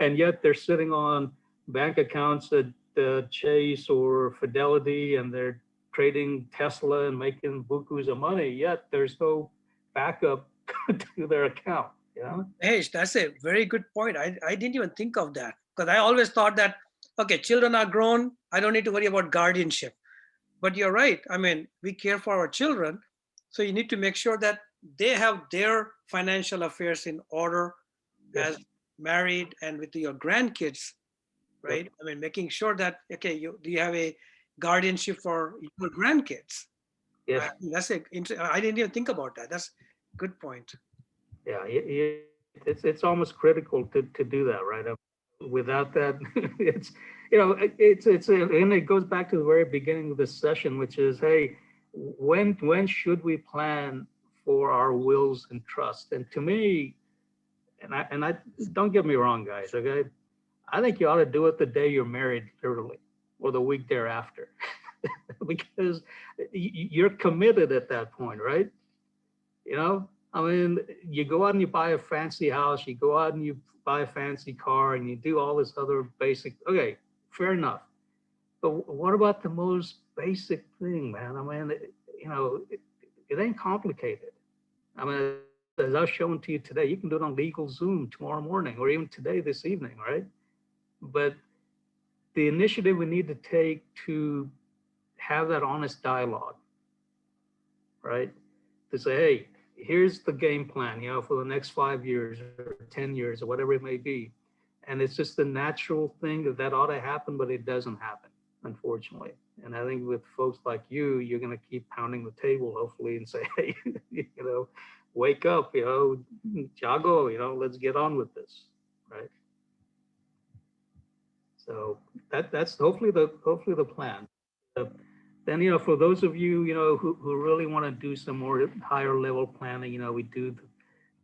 and yet they're sitting on bank accounts at Chase or Fidelity, and they're trading Tesla and making bukus of money. Yet there's no backup to their account. Hey, that's a very good point. I didn't even think of that because I always thought that, okay, children are grown. I don't need to worry about guardianship. But you're right. I mean, we care for our children. So you need to make sure that they have their financial affairs in order Yes. as married and with your grandkids, right? Yep. I mean, making sure that, okay, do you have a guardianship for your grandkids? Yes. I didn't even think about that. That's a good point. Yeah, it's almost critical to do that, right? Without that, it's and it goes back to the very beginning of this session, which is, hey, when should we plan for our wills and trust? And to me, and I don't get me wrong, guys, okay, I think you ought to do it the day you're married, literally, or the week thereafter, because you're committed at that point, right? I mean, you go out and you buy a fancy house, you go out and you buy a fancy car, and you do all this other basic. Okay, fair enough. But what about the most basic thing, man? I mean, it ain't complicated. I mean, as I was showing to you today, you can do it on Legal Zoom tomorrow morning or even today, this evening, right? But the initiative we need to take to have that honest dialogue, right? To say, hey, here's the game plan, for the next 5 years or 10 years or whatever it may be. And it's just the natural thing that ought to happen, but it doesn't happen, unfortunately. And I think with folks like you're going to keep pounding the table, hopefully, and say, hey, wake up, Jago, let's get on with this, right? So that's hopefully the plan. Uh, then, for those of you, who really want to do some more higher level planning, we do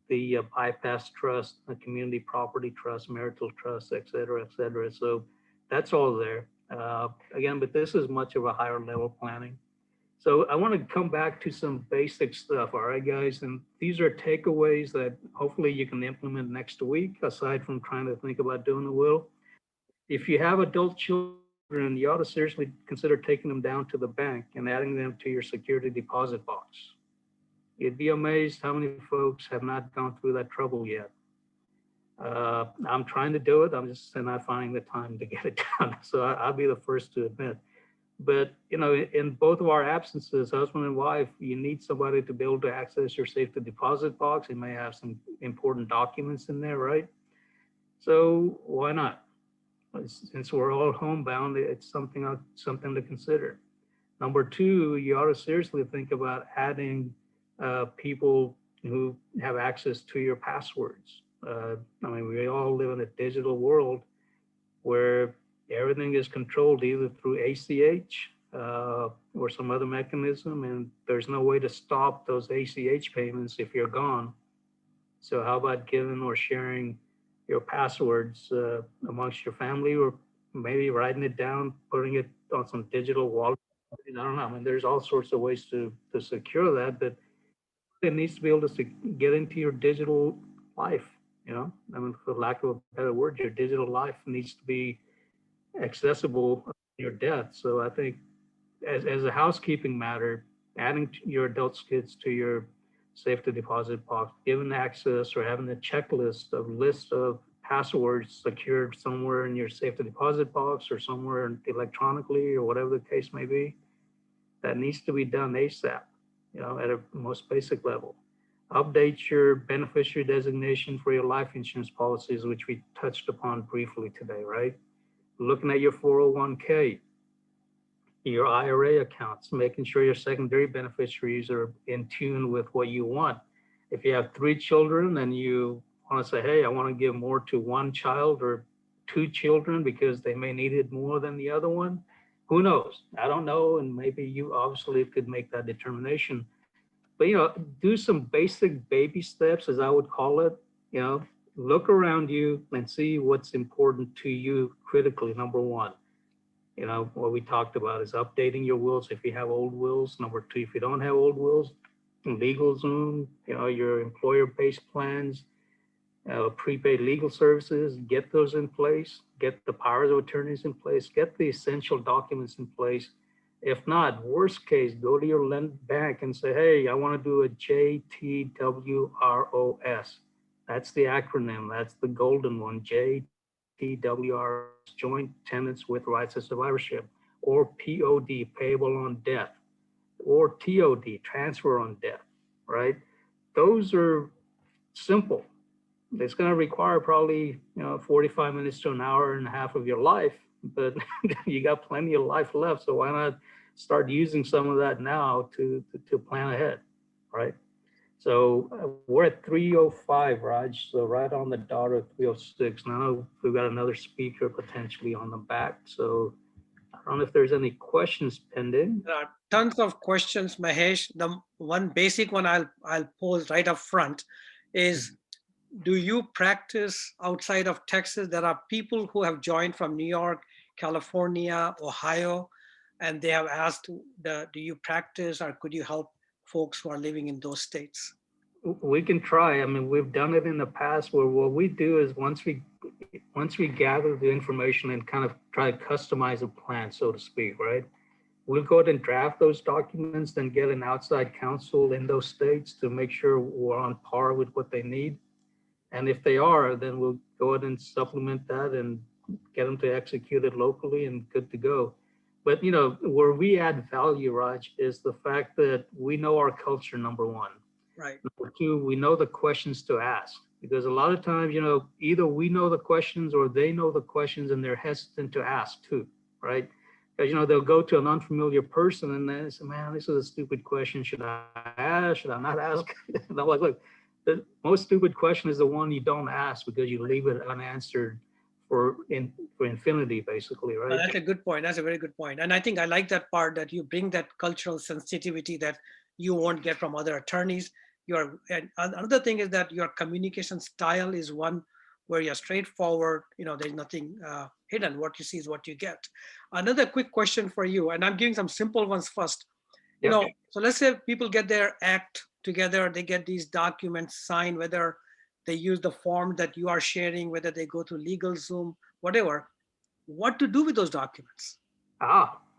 the bypass trust, the community property trust, marital trust, et cetera, et cetera. So that's all there. Again, but this is much of a higher level planning. So I want to come back to some basic stuff. All right, guys. And these are takeaways that hopefully you can implement next week, aside from trying to think about doing the will. If you have adult children, you ought to seriously consider taking them down to the bank and adding them to your security deposit box. You'd be amazed how many folks have not gone through that trouble yet. I'm trying to do it. I'm just not finding the time to get it done. So I'll be the first to admit. But, in both of our absences, husband and wife, you need somebody to be able to access your safety deposit box. It may have some important documents in there, right? So why not? Since we're all homebound, it's something to consider. Number two, you ought to seriously think about adding people who have access to your passwords. I mean, we all live in a digital world where everything is controlled either through ACH or some other mechanism, and there's no way to stop those ACH payments if you're gone. So how about giving or sharing your passwords amongst your family, or maybe writing it down, putting it on some digital wallet? I don't know. I mean, there's all sorts of ways to secure that, but it needs to be able to get into your digital life. I mean, for lack of a better word, your digital life needs to be accessible on your death. So I think as a housekeeping matter, adding your adult kids to your safety deposit box, giving access or having a checklist of list of passwords secured somewhere in your safety deposit box or somewhere electronically or whatever the case may be, that needs to be done ASAP, at a most basic level. Update your beneficiary designation for your life insurance policies, which we touched upon briefly today, right? Looking at your 401k, your IRA accounts, making sure your secondary beneficiaries are in tune with what you want. If you have 3 children and you want to say, hey, I want to give more to one child or 2 children because they may need it more than the other one, who knows? I don't know. And maybe you obviously could make that determination. But, do some basic baby steps, as I would call it. Look around you and see what's important to you critically, number one. What we talked about is updating your wills if you have old wills. Number two, if you don't have old wills, LegalZoom, your employer-based plans, prepaid legal services, get those in place, get the powers of attorneys in place, get the essential documents in place. If not, worst case, go to your bank and say, hey, I want to do a JTWROS. That's the acronym. That's the golden one, JTWROS, Joint Tenants with Rights of Survivorship, or POD, payable on death, or TOD, transfer on death, right? Those are simple. It's going to require probably 45 minutes to an hour and a half of your life, but you got plenty of life left, so why not start using some of that now to plan ahead, right? So we're at 3:05, Raj, so right on the dot of 3:06. Now we've got another speaker potentially on the back, so I don't know if there's any questions pending. There are tons of questions, Mahesh. The one basic one I'll pose right up front is, do you practice outside of Texas? There are people who have joined from New York, California, Ohio, and they have asked, do you practice or could you help folks who are living in those states? We can try. I mean, we've done it in the past where what we do is once we gather the information and kind of try to customize a plan, so to speak, right? We'll go ahead and draft those documents, then get an outside counsel in those states to make sure we're on par with what they need. And if they are, then we'll go ahead and supplement that and get them to execute it locally and good to go. But where we add value, Raj, is the fact that we know our culture, number one. Right. Number two, we know the questions to ask, because a lot of times, either we know the questions or they know the questions and they're hesitant to ask too, right? Because, they'll go to an unfamiliar person and they say, man, this is a stupid question. Should I ask? Should I not ask? And I'm like, look, the most stupid question is the one you don't ask because you leave it unanswered for infinity, basically, right? That's a good point. That's a very good point. And I think I like that part, that you bring that cultural sensitivity that you won't get from other attorneys. And another thing is that your communication style is one where you're straightforward. There's nothing hidden. What you see is what you get. Another quick question for you, and I'm giving some simple ones first. Yep. So let's say people get their act together, they get these documents signed, whether they use the form that you are sharing, whether they go to LegalZoom, whatever. What to do with those documents?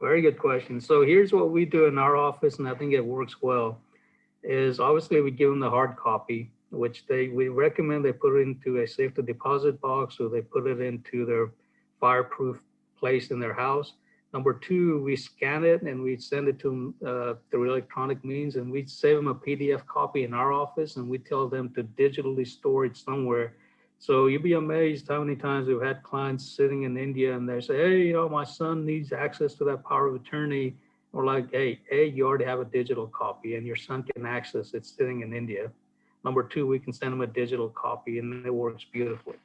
Very good question. So here's what we do in our office, and I think it works well, is obviously we give them the hard copy, which we recommend they put it into a safety deposit box, or they put it into their fireproof place in their house. Number two, we scan it and we send it to them through electronic means, and we save them a PDF copy in our office, and we tell them to digitally store it somewhere. So you'd be amazed how many times we've had clients sitting in India and they say, hey, you know, my son needs access to that power of attorney. We're like, hey, you already have a digital copy and your son can access it sitting in India. Number two, we can send them a digital copy and it works beautifully.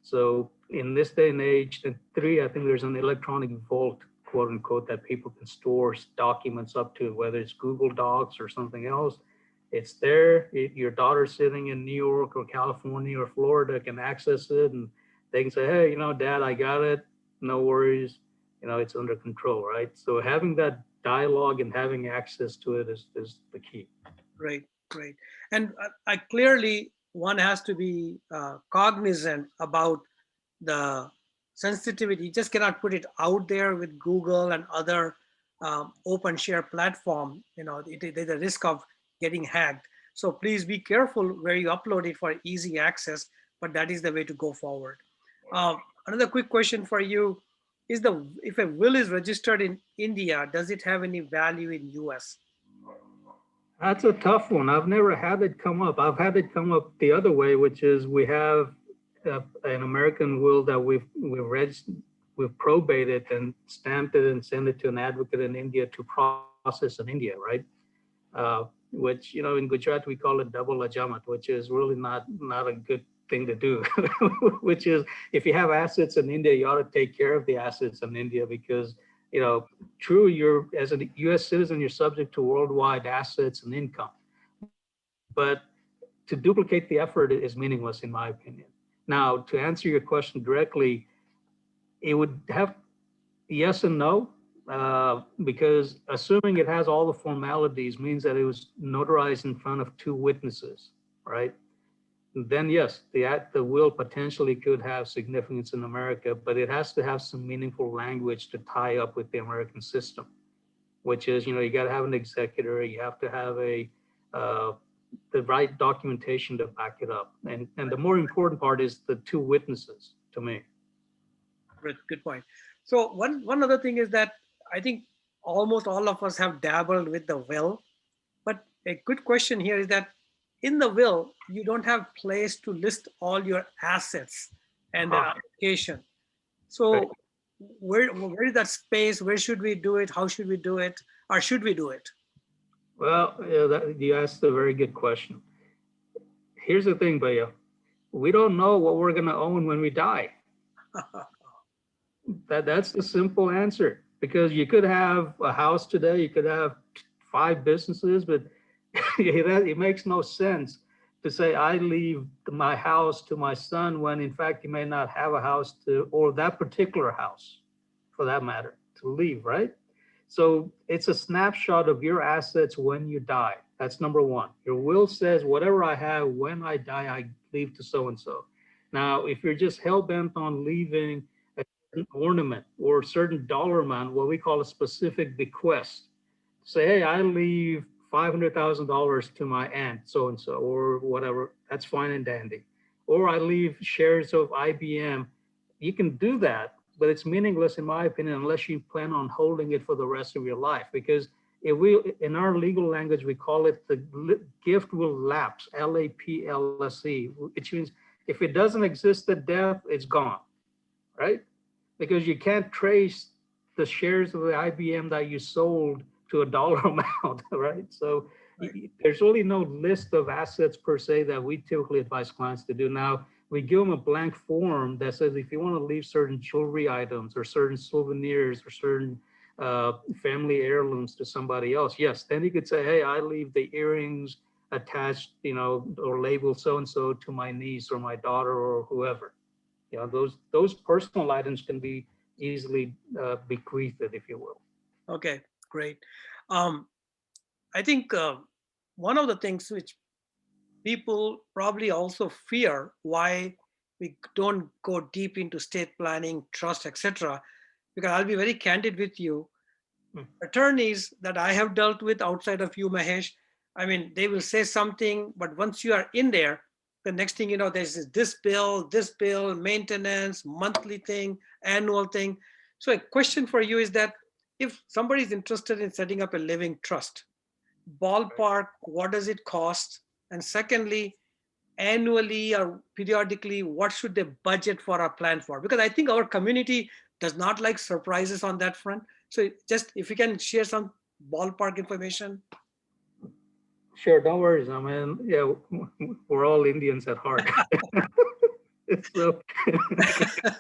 So in this day and age, and three, I think there's an electronic vault, quote unquote, that people can store documents up to, whether it's Google Docs or something else. It's there. Your daughter sitting in New York or California or Florida can access it, and they can say, hey, you know, Dad, I got it. No worries. You know, it's under control, right? So having that dialogue and having access to it is the key. Great, great. And I clearly, one has to be cognizant about the sensitivity. You just cannot put it out there with Google and other open share platform. You know, there's a risk of getting hacked. So please be careful where you upload it for easy access, but that is the way to go forward. Another quick question for you is, if a will is registered in India, does it have any value in US? That's a tough one. I've never had it come up. I've had it come up the other way, which is we have an American will that we've probated and stamped it and sent it to an advocate in India to process in India, right? Which, you know, in Gujarat we call it double ajamat, which is really not a good thing to do. Which is, if you have assets in India, you ought to take care of the assets in India, because, you know, true, you're, as a U.S. citizen, you're subject to worldwide assets and income, but to duplicate the effort is meaningless, in my opinion. Now, to answer your question directly, it would have yes and no, because assuming it has all the formalities means that it was notarized in front of two witnesses, right? Then yes, the will potentially could have significance in America, but it has to have some meaningful language to tie up with the American system, which is, you know, you got to have an executor, you have to have the right documentation to back it up. And the more important part is the two witnesses to me. Good point. So one other thing is that I think almost all of us have dabbled with the will, but a good question here is that in the will, you don't have place to list all your assets and the allocation. So Right. where is that space? Where should we do it? How should we do it? Or should we do it? Well, yeah, you asked a very good question. Here's the thing, Baya. We don't know what we're going to own when we die. That's the simple answer, because you could have a house today, you could have 5 businesses, but it makes no sense to say I leave my house to my son when in fact you may not have a house to, or that particular house for that matter, to leave, right? So it's a snapshot of your assets when you die. That's number one. Your will says whatever I have when I die, I leave to so and so. Now, if you're just hell bent on leaving an ornament or a certain dollar amount, what we call a specific bequest, say, hey, I leave $500,000 to my aunt so and so, or whatever, that's fine and dandy. Or I leave shares of IBM. You can do that, but it's meaningless, in my opinion, unless you plan on holding it for the rest of your life. Because if we, in our legal language, we call it the gift will lapse, LAPLSE, which means if it doesn't exist at death, it's gone, right? Because you can't trace the shares of the IBM that you sold to a dollar amount, right? So there's really no list of assets per se that we typically advise clients to do. Now, we give them a blank form that says if you want to leave certain jewelry items or certain souvenirs or certain family heirlooms to somebody else, yes, then you could say, hey, I leave the earrings attached, you know, or labeled so-and-so to my niece or my daughter or whoever. You know, those personal items can be easily bequeathed, if you will. Okay, great. I think one of the things which people probably also fear why we don't go deep into estate planning, trust, etc. Because I'll be very candid with you. Attorneys that I have dealt with outside of you, Mahesh, I mean, they will say something, but once you are in there, the next thing you know, there's this bill, maintenance, monthly thing, annual thing. So a question for you is that if somebody is interested in setting up a living trust, ballpark, what does it cost? And secondly, annually or periodically, what should they budget for or plan for? Because I think our community does not like surprises on that front. So just if you can share some ballpark information. Sure, don't worry. I mean, yeah, we're all Indians at heart. So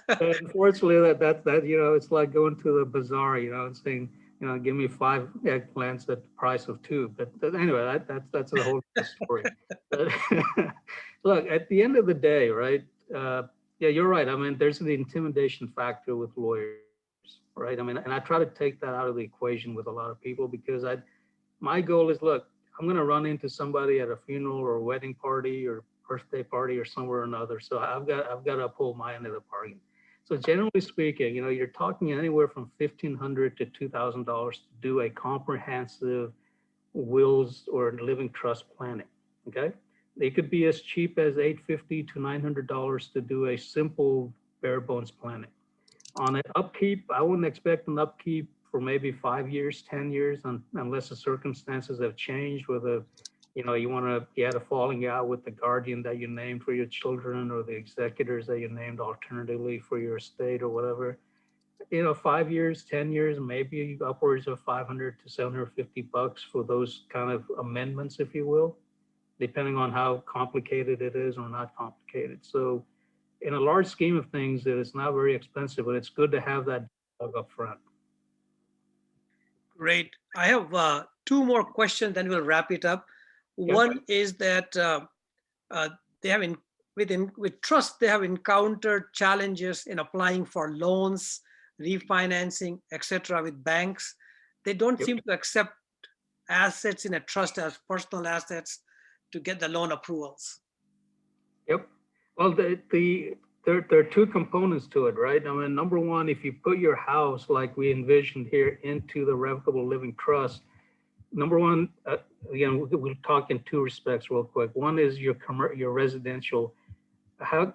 unfortunately, that it's like going to the bazaar, and saying, give me 5 eggplants at the price of two. But anyway, that's a whole other story. But look, at the end of the day, right? Yeah, you're right. I mean, there's the intimidation factor with lawyers, right? I mean, and I try to take that out of the equation with a lot of people because my goal is, look, I'm going to run into somebody at a funeral or a wedding party or birthday party or somewhere or another. So I've got to pull my end of the bargain. So generally speaking, you're talking anywhere from $1,500 to $2,000 to do a comprehensive wills or living trust planning. Okay, they could be as cheap as $850 to $900 to do a simple bare bones planning. On an upkeep, I wouldn't expect an upkeep for maybe 5 years, 10 years, unless the circumstances have changed. Whether, you had a falling out with the guardian that you named for your children or the executors that you named alternatively for your estate or whatever. 5 years, 10 years, maybe upwards of 500 to 750 bucks for those kind of amendments, if you will, depending on how complicated it is or not complicated. So in a large scheme of things, it is not very expensive, but it's good to have that up front. Great. I have two more questions, then we'll wrap it up. Yep. One is that uh, they have with trust, they have encountered challenges in applying for loans, refinancing, etc. with banks. They don't Yep. seem to accept assets in a trust as personal assets to get the loan approvals. Yep. Well, there are two components to it, right? I mean, number one, if you put your house like we envisioned here into the revocable living trust, number one, again, we'll talk in two respects real quick. One is your residential. How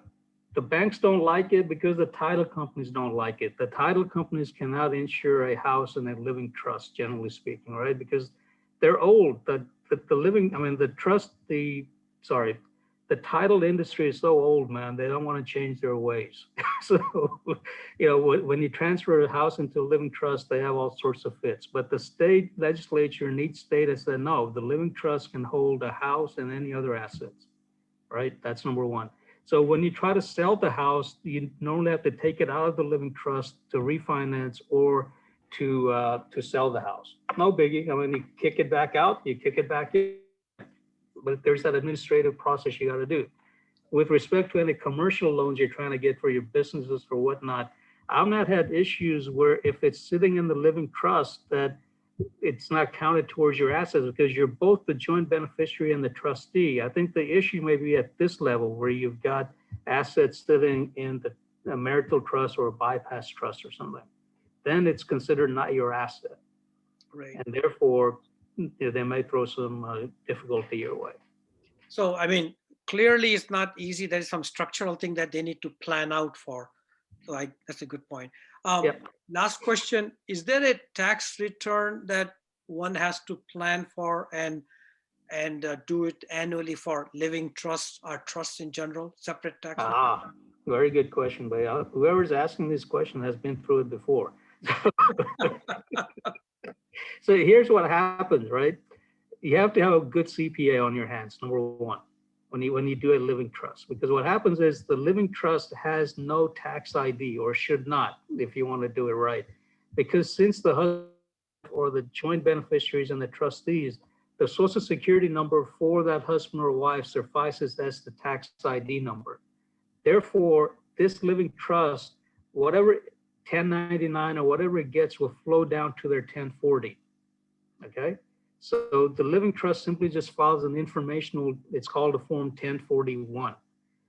the banks don't like it because the title companies don't like it. The title companies cannot insure a house in a living trust, generally speaking, right? Because they're old. The living, I mean, the trust, sorry, the title industry is so old, man. They don't want to change their ways. So, when you transfer a house into a living trust, they have all sorts of fits. But the state legislature in each state has said, no, the living trust can hold a house and any other assets, right? That's number one. So when you try to sell the house, you normally have to take it out of the living trust to refinance or to sell the house. No biggie. I mean, you kick it back out, you kick it back in, but there's that administrative process you got to do. With respect to any commercial loans you're trying to get for your businesses or whatnot, I've not had issues where if it's sitting in the living trust that it's not counted towards your assets because you're both the joint beneficiary and the trustee. I think the issue may be at this level where you've got assets sitting in the marital trust or a bypass trust or something. Then it's considered not your asset. Right. And therefore, they may throw some difficulty your way. So, I mean, clearly it's not easy. There is some structural thing that they need to plan out for. So that's a good point. Yep. Last question, is there a tax return that one has to plan for and do it annually for living trusts or trusts in general, separate tax return? Very good question, but whoever's asking this question has been through it before. So here's what happens, right? You have to have a good CPA on your hands, number one, when you do a living trust, because what happens is the living trust has no tax ID or should not, if you want to do it right, because since the husband or the joint beneficiaries and the trustees, the social security number for that husband or wife suffices as the tax ID number. Therefore, this living trust, whatever 1099 or whatever it gets, will flow down to their 1040. Okay. So the living trust simply just files an informational, it's called a form 1041.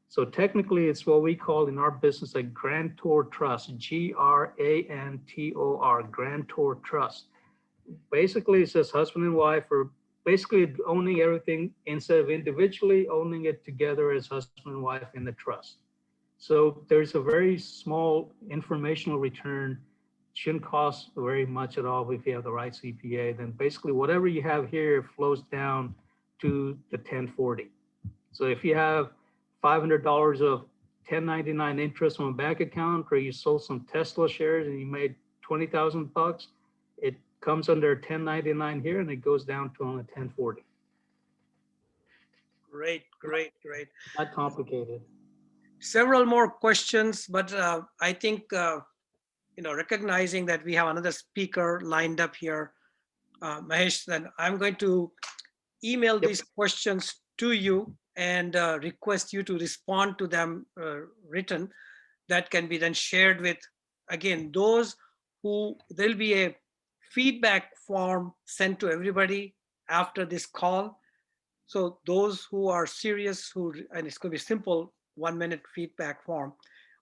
So technically it's what we call in our business a grantor trust, GRANTOR, grantor trust. Basically it says husband and wife are basically owning everything instead of individually owning it together as husband and wife in the trust. So there's a very small informational return Shouldn't cost very much at all if you have the right CPA. Then basically whatever you have here flows down to the 1040. So if you have $500 of 1099 interest on a bank account, or you sold some Tesla shares and you made 20,000 bucks, it comes under 1099 here and it goes down to only 1040. Great, great, great. Not complicated. Several more questions, but I think recognizing that we have another speaker lined up here, Mahesh, then I'm going to email these questions to you and request you to respond to them written. That can be then shared with, again, those who, there'll be a feedback form sent to everybody after this call. So those who are serious, and it's going to be simple 1-minute feedback form,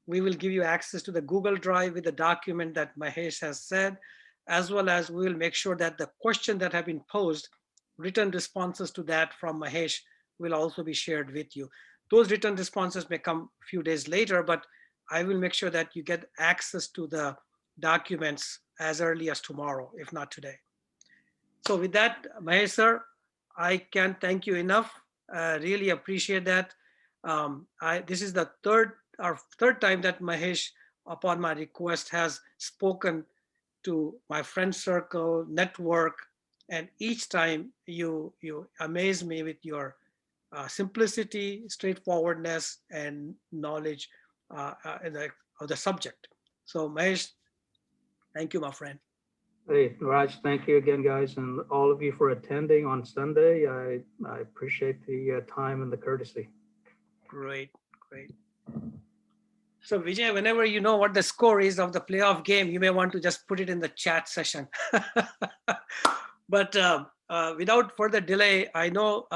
we will give you access to the Google Drive with the document that Mahesh has said, as well as we will make sure that the question that have been posed, written responses to that from Mahesh will also be shared with you. Those written responses may come a few days later, but I will make sure that you get access to the documents as early as tomorrow, if not today. So with that, Mahesh sir, I can't thank you enough. Really appreciate that. This is the third time that Mahesh, upon my request, has spoken to my friend circle, network, and each time you amaze me with your simplicity, straightforwardness, and knowledge of the subject. So Mahesh, thank you, my friend. Hey, Raj, thank you again, guys, and all of you for attending on Sunday. I appreciate the time and the courtesy. Great, great. So Vijay, whenever you know what the score is of the playoff game, you may want to just put it in the chat session. But without further delay, I know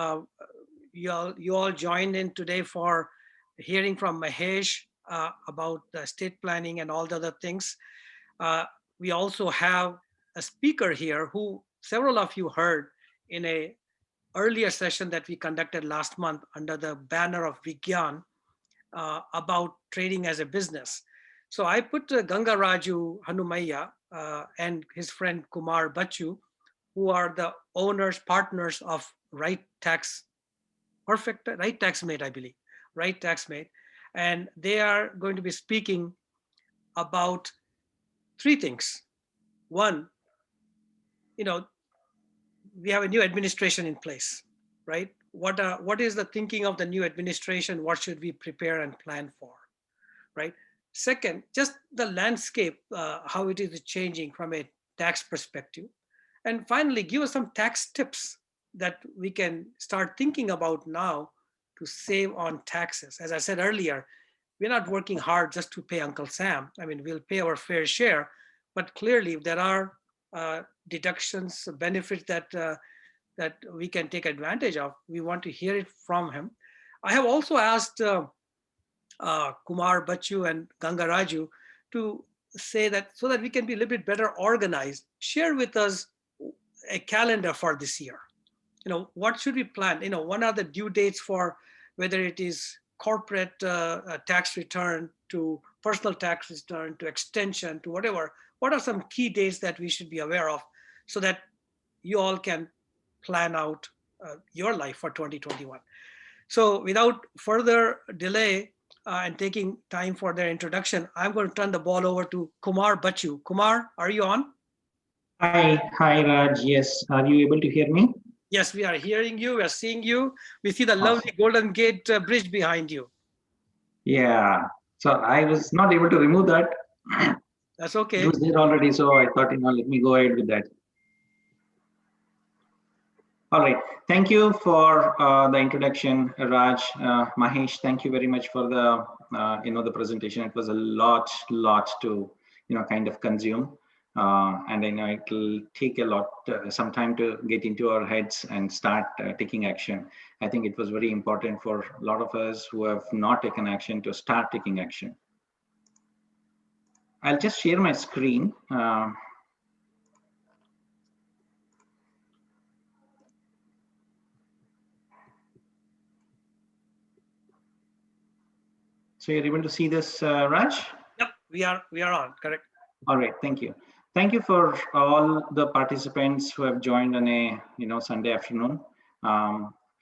you all joined in today for hearing from Mahesh about the estate planning and all the other things. We also have a speaker here who several of you heard in a earlier session that we conducted last month under the banner of We Gyan about trading as a business. So I put Ganga Raju Hanumaiya and his friend Kumar Bachu, who are the owners, partners of Right Tax Mate, I believe, Right Tax Mate. And they are going to be speaking about three things. One, we have a new administration in place, right? What is the thinking of the new administration? What should we prepare and plan for, right? Second, just the landscape, how it is changing from a tax perspective. And finally, give us some tax tips that we can start thinking about now to save on taxes. As I said earlier, we're not working hard just to pay Uncle Sam. I mean, we'll pay our fair share, but clearly if there are deductions, benefits that we can take advantage of, we want to hear it from him. I have also asked Kumar Bachu and Ganga Raju to say that so that we can be a little bit better organized, share with us a calendar for this year. What should we plan? What are the due dates for whether it is corporate tax return to personal tax return to extension to whatever. What are some key dates that we should be aware of so that you all can plan out your life for 2021? So without further delay and taking time for their introduction, I'm going to turn the ball over to Kumar Bachu. Kumar, are you on? Hi, Raj. Yes, are you able to hear me? Yes, we are hearing you. We are seeing you. We see the lovely Awesome. Golden Gate Bridge behind you. Yeah. So I was not able to remove that. That's It okay. was there already, so I thought, let me go ahead with that. All right. Thank you for the introduction, Raj. Mahesh, thank you very much for the the presentation. It was a lot to kind of consume. And I know it will take a lot, some time to get into our heads and start taking action. I think it was very important for a lot of us who have not taken action to start taking action. I'll just share my screen. So you're able to see this, Raj? Yep, we are on, correct. All right, thank you. Thank you for all the participants who have joined on a Sunday afternoon.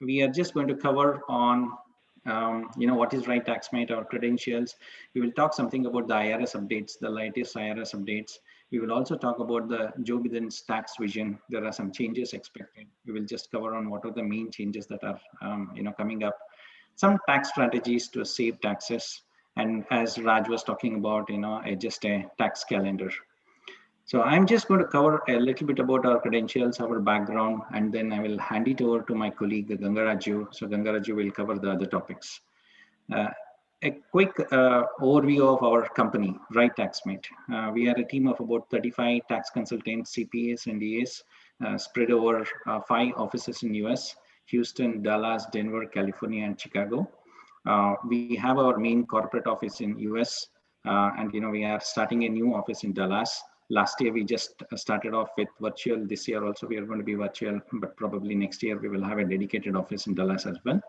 We are just going to cover on what is right taxmate or credentials. We will talk something about the IRS updates, the latest IRS updates. We will also talk about the Joe Biden's tax vision. There are some changes expected. We will just cover on what are the main changes that are coming up. Some tax strategies to save taxes. And as Raj was talking about, just a tax calendar. So I'm just going to cover a little bit about our credentials, our background, and then I will hand it over to my colleague, Gangaraju. So Gangaraju will cover the other topics. A quick overview of our company, Right TaxMate. We are a team of about 35 tax consultants, CPAs, and DAs, spread over 5 offices in US, Houston, Dallas, Denver, California, and Chicago. We have our main corporate office in US, and we are starting a new office in Dallas. Last year we just started off with virtual. This year also we are going to be virtual, but probably next year we will have a dedicated office in Dallas as well.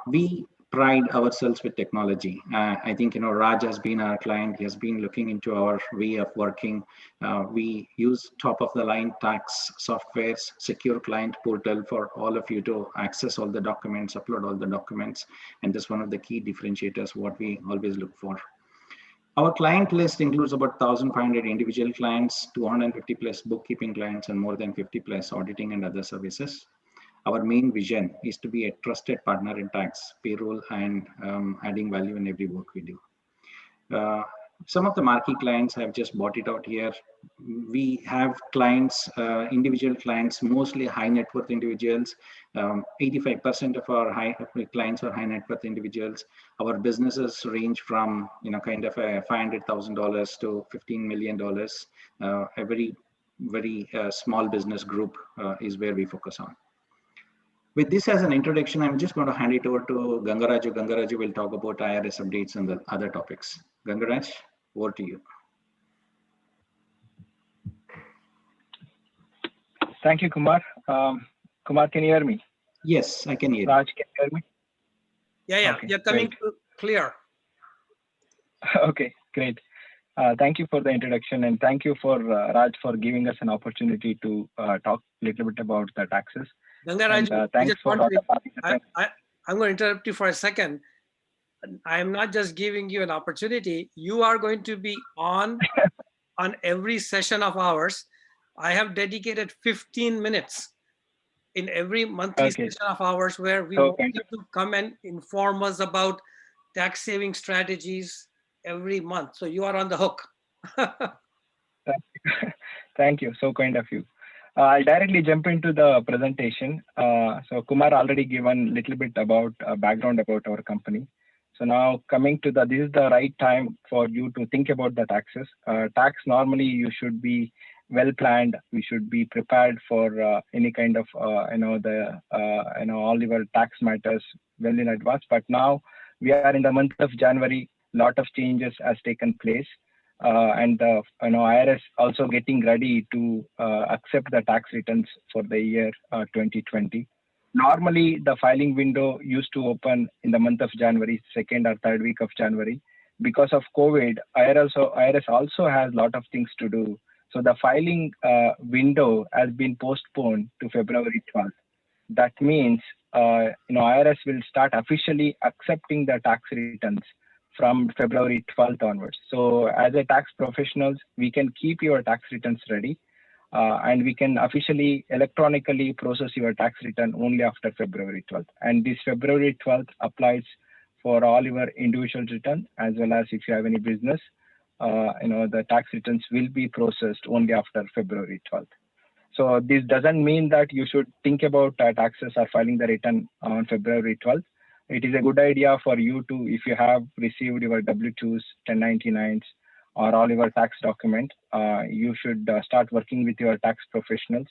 We pride ourselves with technology. I think Raj has been our client. He has been looking into our way of working. We use top of the line tax softwares, secure client portal for all of you to access all the documents, upload all the documents, and that's one of the key differentiators what we always look for. Our client list includes about 1,500 individual clients, 250 plus bookkeeping clients, and more than 50 plus auditing and other services. Our main vision is to be a trusted partner in tax, payroll, and adding value in every work we do. Some of the marquee clients have just bought it out here. We have clients, individual clients, mostly high net worth individuals. 85% of our clients are high net worth individuals. Our businesses range from kind of a $500,000 to $15 million. A very, very small business group is where we focus on. With this as an introduction, I'm just going to hand it over to Gangaraju. Gangaraju will talk about IRS updates and the other topics. Gangaraj, over to you. Thank you, Kumar. Kumar, can you hear me? Yes, I can hear you. Raj, can you hear me? Yeah, okay, you're coming clear. Okay, great. Thank you for the introduction, and thank you for Raj for giving us an opportunity to talk a little bit about the taxes. Gangaraj, thanks for all the participants. I'm going to interrupt you for a second. I'm not just giving you an opportunity. You are going to be on every session of ours. I have dedicated 15 minutes in every monthly session of ours where we want you to come and inform us about tax saving strategies every month. So you are on the hook. Thank you. So kind of you. I'll directly jump into the presentation. So Kumar already given a little bit about background about our company. So now coming to this is the right time for you to think about the taxes. Tax normally you should be well planned. We should be prepared for any kind of all your tax matters well in advance. But now we are in the month of January. Lot of changes has taken place. And IRS also getting ready to accept the tax returns for the year 2020. Normally, the filing window used to open in the month of January, second or third week of January. Because of COVID, IRS also has a lot of things to do. So the filing window has been postponed to February 12th. That means IRS will start officially accepting the tax returns from February 12th onwards. So as a tax professionals, we can keep your tax returns ready and we can officially electronically process your tax return only after February 12th. And this February 12th applies for all your individual return as well as if you have any business, the tax returns will be processed only after February 12th. So this doesn't mean that you should think about taxes or filing the return on February 12th. It is a good idea for you to, if you have received your W-2s, 1099s, or all your tax documents, you should start working with your tax professionals,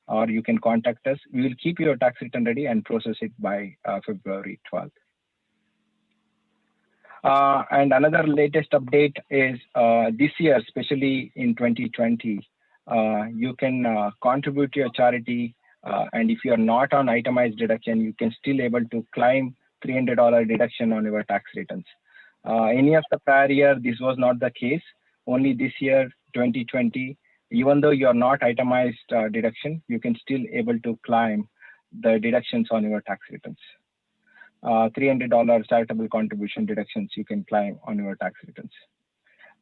or you can contact us. We will keep your tax return ready and process it by February 12th. And another latest update is this year, especially in 2020, you can contribute to your charity. And if you are not on itemized deduction, you can still able to claim $300 deduction on your tax returns. Any of the prior year, this was not the case. only this year, 2020, even though you're not itemized deduction, you can still able to claim the deductions on your tax returns. $300 charitable contribution deductions you can claim on your tax returns.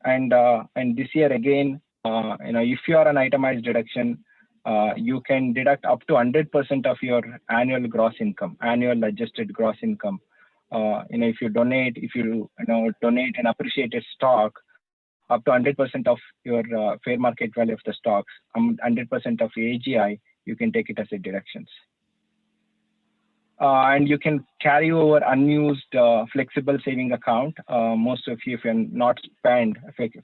And this year again, if you are an itemized deduction, you can deduct up to 100% of your annual gross income, annual adjusted gross income. If you donate, donate an appreciated stock, up to 100% of your fair market value of the stocks, 100% of AGI, you can take it as a deductions. And you can carry over unused flexible saving account. Most of you, if you're not spend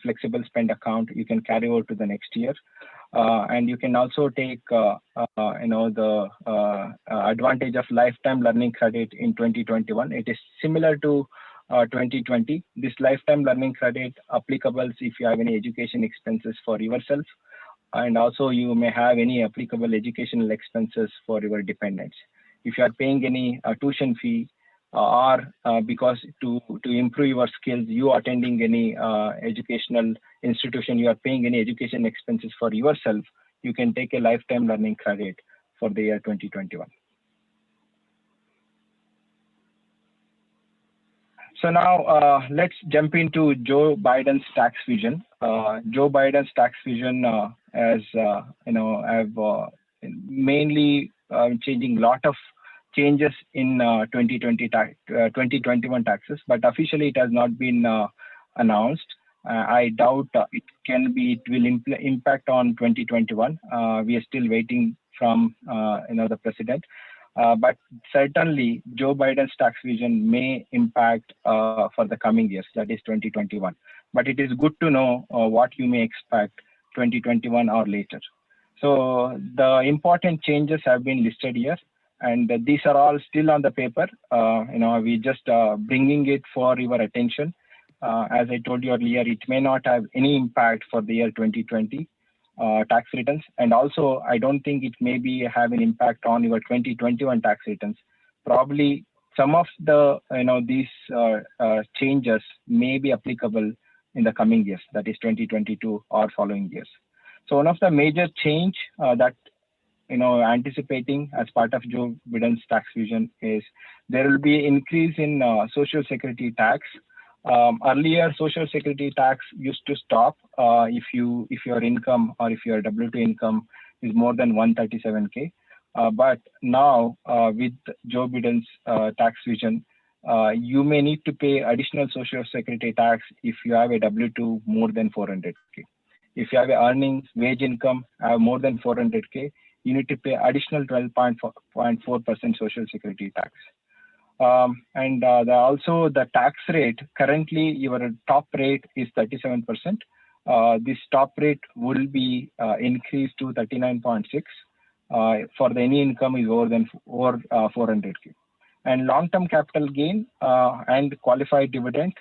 flexible spend account, you can carry over to the next year. And you can also take the advantage of lifetime learning credit in 2021. It is similar to 2020. This lifetime learning credit applicable if you have any education expenses for yourself, and also you may have any applicable educational expenses for your dependents. If you are paying any tuition fee or because to improve your skills, you attending any educational institution, you are paying any education expenses for yourself, you can take a lifetime learning credit for the year 2021. So now let's jump into Joe Biden's tax vision. Joe Biden's tax vision, I've mainly changing lot of changes in 2021 taxes, but officially it has not been announced. I doubt it will impact on 2021. We are still waiting from the president. But certainly Joe Biden's tax vision may impact for the coming years, that is 2021. But it is good to know what you may expect 2021 or later. So the important changes have been listed here, and these are all still on the paper. We just bringing it for your attention. As I told you earlier, it may not have any impact for the year 2020 tax returns, and also I don't think it may have an impact on your 2021 tax returns. Probably some of the these changes may be applicable in the coming years, that is 2022 or following years. So one of the major change that anticipating as part of Joe Biden's tax vision is there will be increase in Social Security tax. Earlier, Social Security tax used to stop if your income or if your W2 income is more than 137K. But now with Joe Biden's tax vision, you may need to pay additional Social Security tax if you have a W2 more than 400K. If you have a earnings, wage income more than 400K, you need to pay additional 12.4% Social Security tax. And also the tax rate, currently your top rate is 37%. This top rate will be increased to 39.6 for the any income is over 400K. And long-term capital gain and qualified dividend,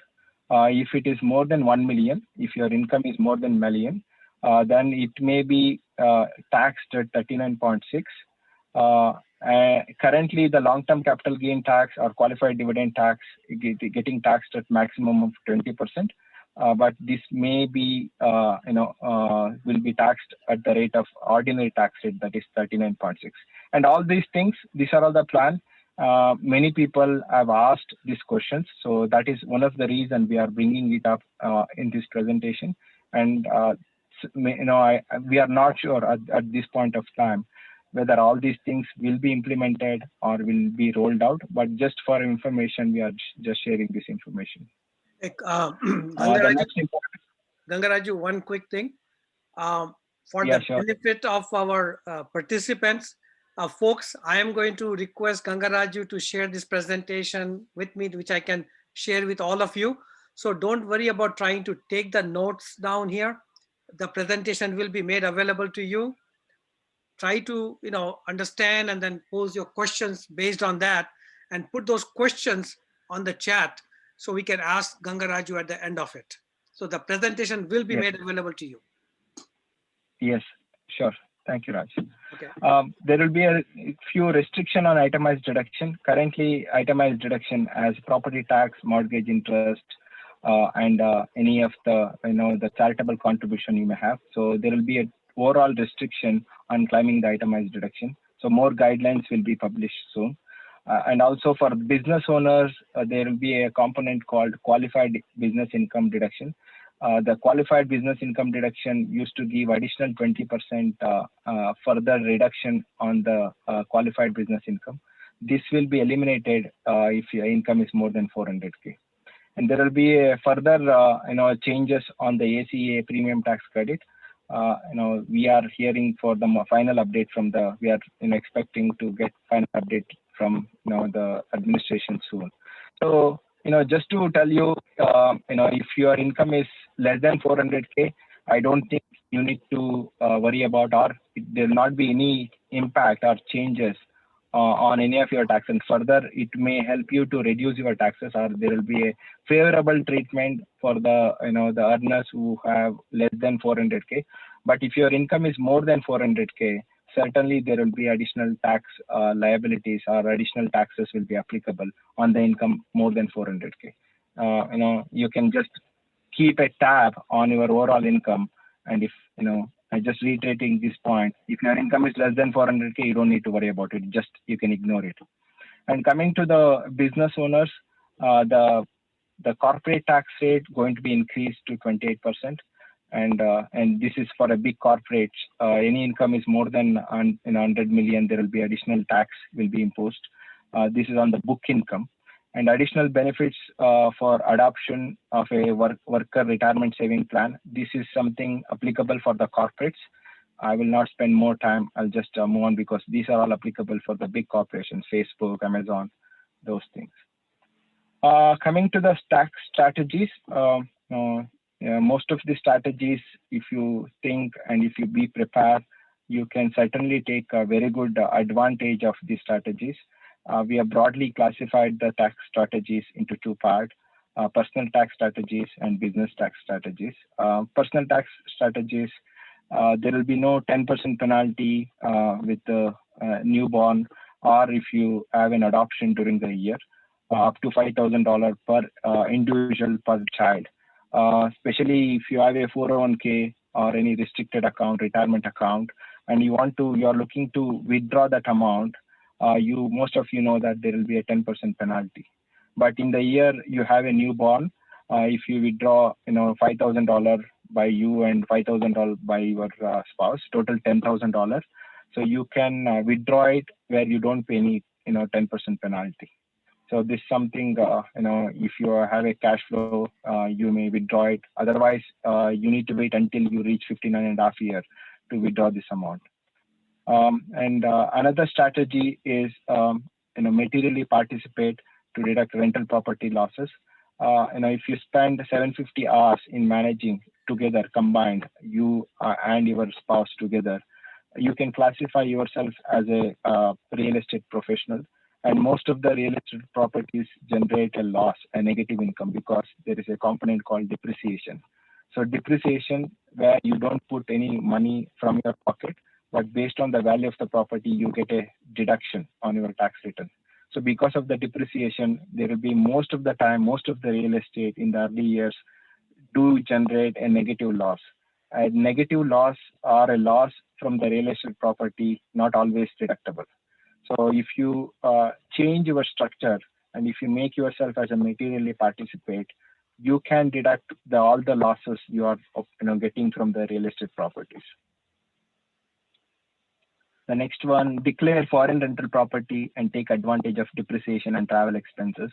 if it is more than 1 million, if your income is more than million, then it may be taxed at 39.6. Currently, the long-term capital gain tax or qualified dividend tax getting taxed at maximum of 20%, but this may be will be taxed at the rate of ordinary tax rate, that is 39.6. And all these things, these are all the plan. Many people have asked these questions, so that is one of the reasons we are bringing it up in this presentation. And we are not sure at this point of time whether all these things will be implemented or will be rolled out, but just for information, we are just sharing this information. Gangaraju, one quick thing. For the benefit of our participants, folks, I am going to request Gangaraju to share this presentation with me, which I can share with all of you. So don't worry about trying to take the notes down here. The presentation will be made available to you. Try to understand and then pose your questions based on that, and put those questions on the chat so we can ask Gangaraju at the end of it. So the presentation will be made available to you. Yes, sure. Thank you, Raj. Okay. There will be a few restrictions on itemized deduction. Currently, itemized deduction as property tax, mortgage interest, and any of the the charitable contribution you may have. So there will be a overall restriction on claiming the itemized deduction. So more guidelines will be published soon. And also for business owners, there will be a component called qualified business income deduction. The qualified business income deduction used to give additional 20% further reduction on the qualified business income. This will be eliminated if your income is more than 400K. And there will be a further changes on the ACA premium tax credit. We are hearing for the final update from we are expecting to get final update from the administration soon. So just to tell you, if your income is less than 400K, I don't think you need to worry about, or there will not be any impact or changes on any of your taxes. And further, it may help you to reduce your taxes, or there will be a favorable treatment for the the earners who have less than 400K. But if your income is more than 400K, certainly there will be additional tax liabilities, or additional taxes will be applicable on the income more than 400K. You can just keep a tab on your overall income, and if I just reiterating this point, if your income is less than 400K, you don't need to worry about it. Just you can ignore it. And coming to the business owners, the corporate tax rate going to be increased to 28%. And this is for a big corporate. Any income is more than 100 million, there will be additional tax will be imposed. This is on the book income. And additional benefits for adoption of a worker retirement saving plan. This is something applicable for the corporates. I will not spend more time. I'll just move on, because these are all applicable for the big corporations, Facebook, Amazon, those things. Coming to the tax strategies, most of the strategies, if you think and if you be prepared, you can certainly take a very good advantage of these strategies. We have broadly classified the tax strategies into two parts, personal tax strategies and business tax strategies. Personal tax strategies, there will be no 10% penalty with the newborn, or if you have an adoption during the year, up to $5,000 per individual per child. Especially if you have a 401k or any restricted account, retirement account, and you are looking to withdraw that amount, most of you know that there will be a 10% penalty. But in the year you have a newborn, if you withdraw $5,000 by you and $5,000 by your spouse, total $10,000. So you can withdraw it where you don't pay any 10% penalty. So this is something if you have a cash flow, you may withdraw it. Otherwise, you need to wait until you reach 59.5 years to withdraw this amount. And another strategy is materially participate to deduct rental property losses. If you spend 750 hours in managing together combined, you and your spouse together, you can classify yourself as a real estate professional. And most of the real estate properties generate a loss, a negative income, because there is a component called depreciation. So depreciation, where you don't put any money from your pocket, but based on the value of the property, you get a deduction on your tax return. So because of the depreciation, there will be most of the time, most of the real estate in the early years do generate a negative loss. A negative loss or a loss from the real estate property, not always deductible. So if you change your structure and if you make yourself as a materially participate, you can deduct all the losses you are getting from the real estate properties. The next one, declare foreign rental property and take advantage of depreciation and travel expenses.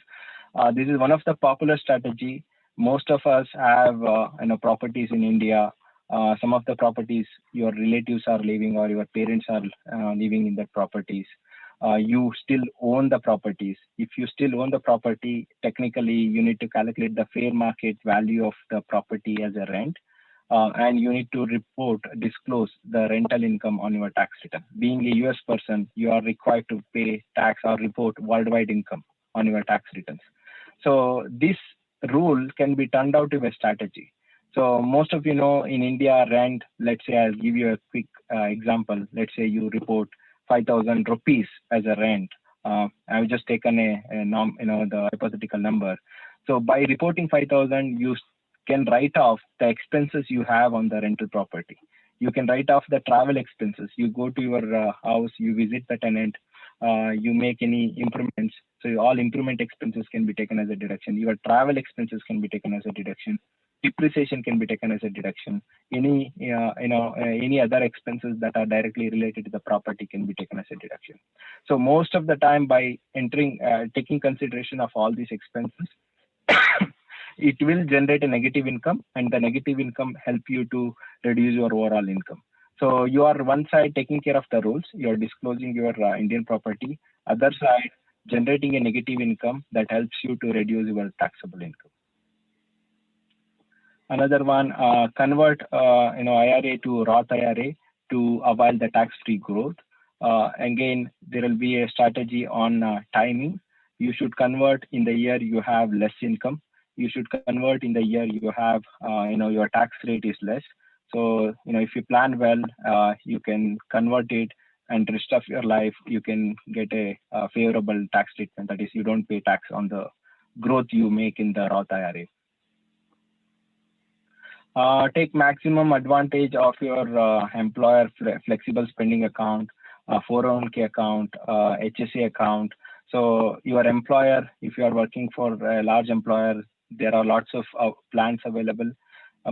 This is one of the popular strategy. Most of us have properties in India. Some of the properties your relatives are living or your parents are living in the properties. You still own the properties. If you still own the property, technically you need to calculate the fair market value of the property as a rent. And you need to disclose the rental income on your tax return. Being a US person, you are required to pay tax or report worldwide income on your tax returns. So this rule can be turned out to a strategy. So most of in India, rent, let's say I'll give you a quick example. Let's say you report 5,000 rupees as a rent. I've just taken the hypothetical number. So by reporting 5,000, you can write off the expenses you have on the rental property. You can write off the travel expenses. You go to your house, you visit the tenant, you make any improvements. So all improvement expenses can be taken as a deduction. Your travel expenses can be taken as a deduction. Depreciation can be taken as a deduction. Any any other expenses that are directly related to the property can be taken as a deduction. So most of the time, by taking consideration of all these expenses, it will generate a negative income, and the negative income help you to reduce your overall income. So you are one side taking care of the rules, you are disclosing your Indian property, other side generating a negative income that helps you to reduce your taxable income. Another one, convert IRA to Roth IRA to avail the tax-free growth. Again, there will be a strategy on timing. You should convert in the year you have less income. You should convert in the year you have, your tax rate is less. So, if you plan well, you can convert it, and the rest of your life, you can get a favorable tax treatment. That is, you don't pay tax on the growth you make in the Roth IRA. Take maximum advantage of your employer flexible spending account, 401k account, HSA account. So your employer, if you are working for a large employer, there are lots of plans available.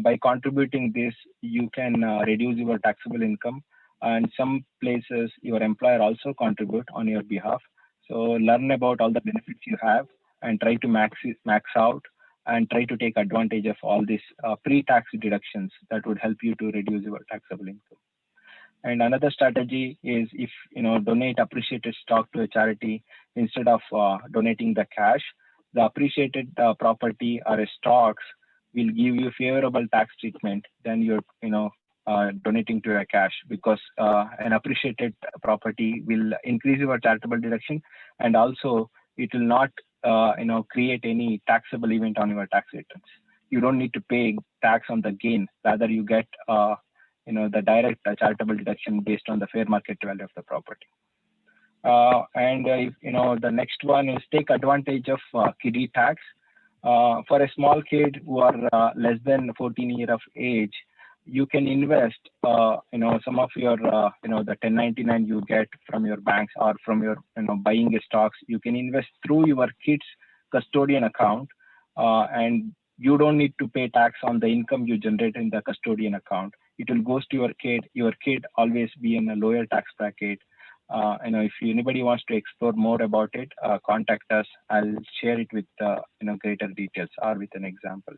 By contributing this, you can reduce your taxable income. And some places, your employer also contribute on your behalf. So learn about all the benefits you have and try to max out and try to take advantage of all these pre-tax deductions that would help you to reduce your taxable income. And another strategy is, if donate appreciated stock to a charity instead of donating the cash, the appreciated property or stocks will give you favorable tax treatment than you're donating to a cash, because an appreciated property will increase your charitable deduction, and also it will not create any taxable event on your tax returns. You don't need to pay tax on the gain. Rather, you get the direct charitable deduction based on the fair market value of the property. The next one is take advantage of kiddie tax. For a small kid who are less than 14 years of age, you can invest some of your the 1099 you get from your banks or from your buying stocks. You can invest through your kid's custodian account, and you don't need to pay tax on the income you generate in the custodian account. It will goes to your kid. Your kid always be in a lower tax bracket. If anybody wants to explore more about it, contact us. I'll share it with greater details or with an example.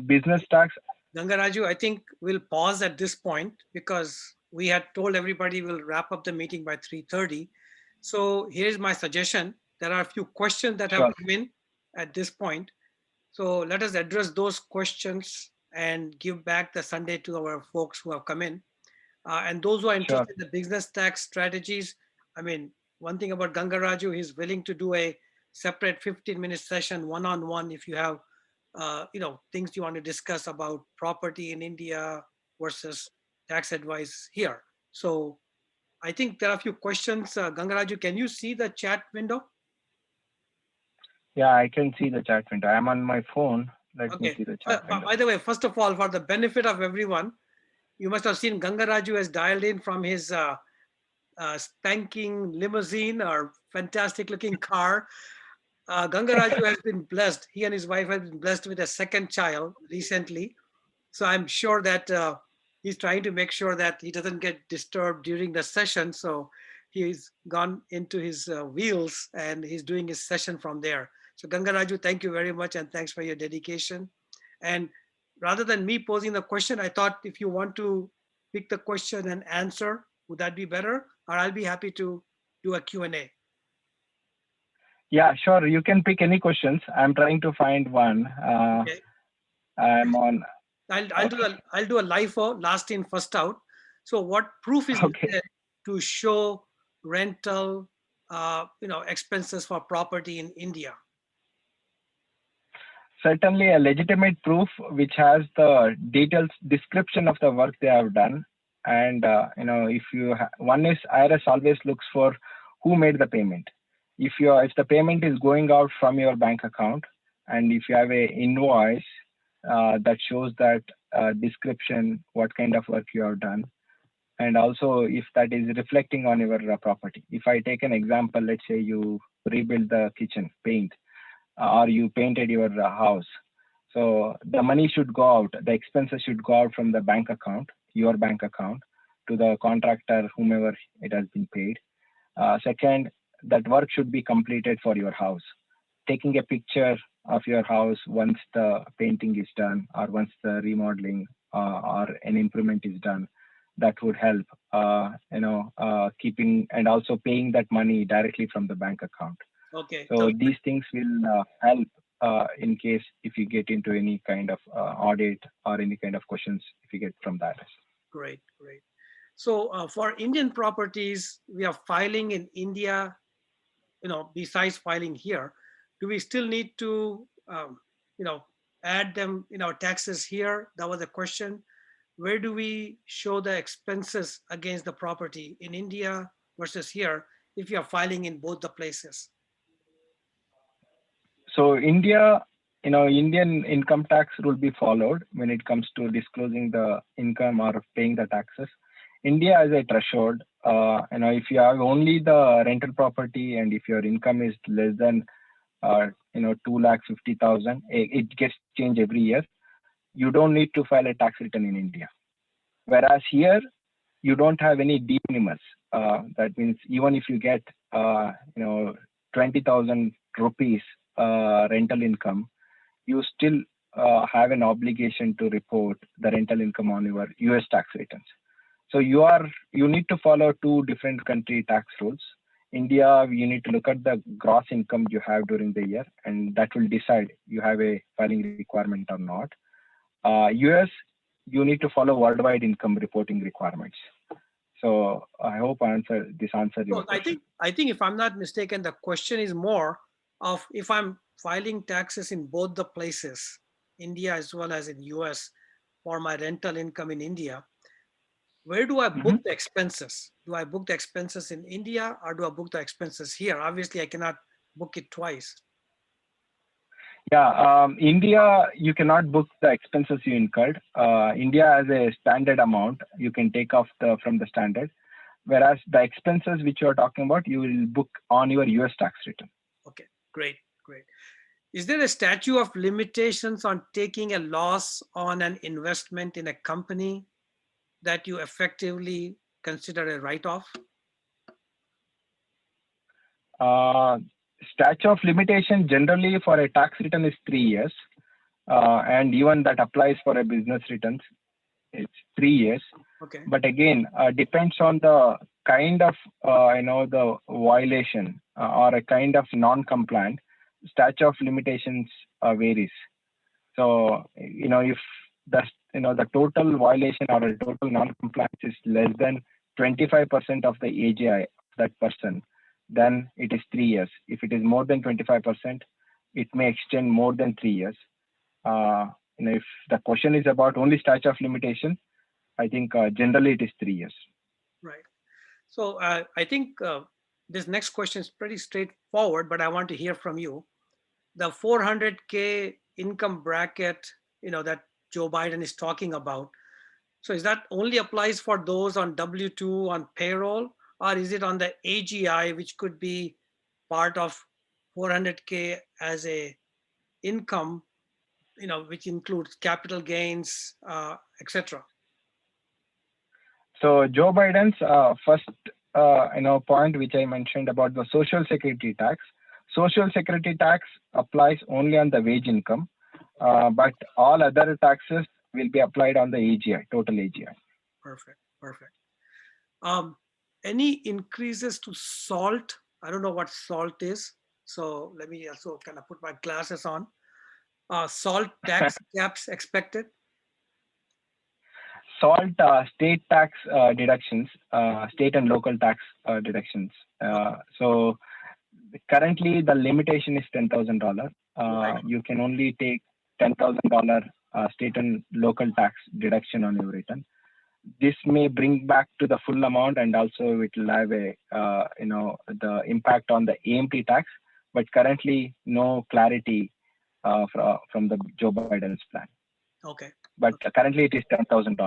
Business tax. Gangaraju, I think we'll pause at this point because we had told everybody we'll wrap up the meeting by 3:30. So here's my suggestion. There are a few questions that have come in at this point. So let us address those questions and give back the Sunday to our folks who have come in. And those who are interested in the business tax strategies, I mean, one thing about Gangaraju, he's willing to do a separate 15-minute session one-on-one if you have things you want to discuss about property in India versus tax advice here. So I think there are a few questions. Gangaraju, can you see the chat window? Yeah, I can see the chat window. I'm on my phone. Let me see the chat window. By the way, first of all, for the benefit of everyone, you must have seen Gangaraju has dialed in from his spanking limousine or fantastic looking car. Gangaraju has been blessed. He and his wife have been blessed with a second child recently. So I'm sure that he's trying to make sure that he doesn't get disturbed during the session. So he's gone into his wheels and he's doing his session from there. So Gangaraju, thank you very much and thanks for your dedication. And rather than me posing the question, I thought if you want to pick the question and answer, would that be better? Or I'll be happy to do a Q&A. Yeah, sure. You can pick any questions. I'm trying to find one. Okay. I'm on. I'll do a LIFO, last in, first out. So what proof is needed to show rental, expenses for property in India? Certainly a legitimate proof which has the detailed description of the work they have done. And, if you one is IRS always looks for who made the payment. If the payment is going out from your bank account, and if you have a invoice that shows that description, what kind of work you have done, and also if that is reflecting on your property. If I take an example, let's say you rebuild the kitchen, paint, or you painted your house. So the money should go out, the expenses should go out from the bank account, your bank account, to the contractor, whomever it has been paid. Second, that work should be completed for your house. Taking a picture of your house once the painting is done, or once the remodeling or an improvement is done, that would help, keeping and also paying that money directly from the bank account. Okay. So these things will help in case if you get into any kind of audit or any kind of questions if you get from that. Great, great. So for Indian properties, we are filing in India, besides filing here, do we still need to, add them in our taxes here? That was a question. Where do we show the expenses against the property in India versus here if you are filing in both the places? So India, Indian income tax will be followed when it comes to disclosing the income or paying the taxes. India has a threshold. If you have only the rental property and if your income is less than 2,50,000, it gets changed every year. You don't need to file a tax return in India. Whereas here, you don't have any de minimis. That means even if you get 20,000 rupees rental income, you still have an obligation to report the rental income on your US tax returns. So you need to follow two different country tax rules. India, you need to look at the gross income you have during the year, and that will decide you have a filing requirement or not. US, you need to follow worldwide income reporting requirements. So I hope this answered your question. I think if I'm not mistaken, the question is more of if I'm filing taxes in both the places, India as well as in US, for my rental income in India, where do I book the expenses? Do I book the expenses in India or do I book the expenses here? Obviously, I cannot book it twice. Yeah, India, you cannot book the expenses you incurred. India has a standard amount you can take off from the standard, whereas the expenses which you are talking about, you will book on your US tax return. Okay, great, great. Is there a statute of limitations on taking a loss on an investment in a company that you effectively consider a write-off? Statute of limitation generally for a tax return is 3 years, and even that applies for a business returns. It's 3 years. Okay. But again, depends on the kind of the violation or a kind of non-compliant. Statute of limitations varies. So if the total violation or a total non-compliance is less than 25% of the AGI of that person, then it is 3 years. If it is more than 25%, it may extend more than 3 years. If the question is about only statute of limitation, I think generally it is 3 years. Right. So I think this next question is pretty straightforward, but I want to hear from you. The 400K income bracket, that Joe Biden is talking about. So is that only applies for those on W-2 on payroll, or is it on the AGI, which could be part of 400K as a income, which includes capital gains, etc.? So Joe Biden's first point, which I mentioned about the Social Security tax. Social Security tax applies only on the wage income, but all other taxes will be applied on the AGI, total AGI. Perfect, perfect. Any increases to SALT? I don't know what SALT is, so let me also kind of put my glasses on. SALT tax caps expected? SALT, state tax deductions, state and local tax deductions. So currently the limitation is $10,000. Right. You can only take $10,000 state and local tax deduction on your return. This may bring back to the full amount, and also it will have a the impact on the AMT tax. But currently, no clarity from the Joe Biden's plan. Okay. But currently it is $10,000.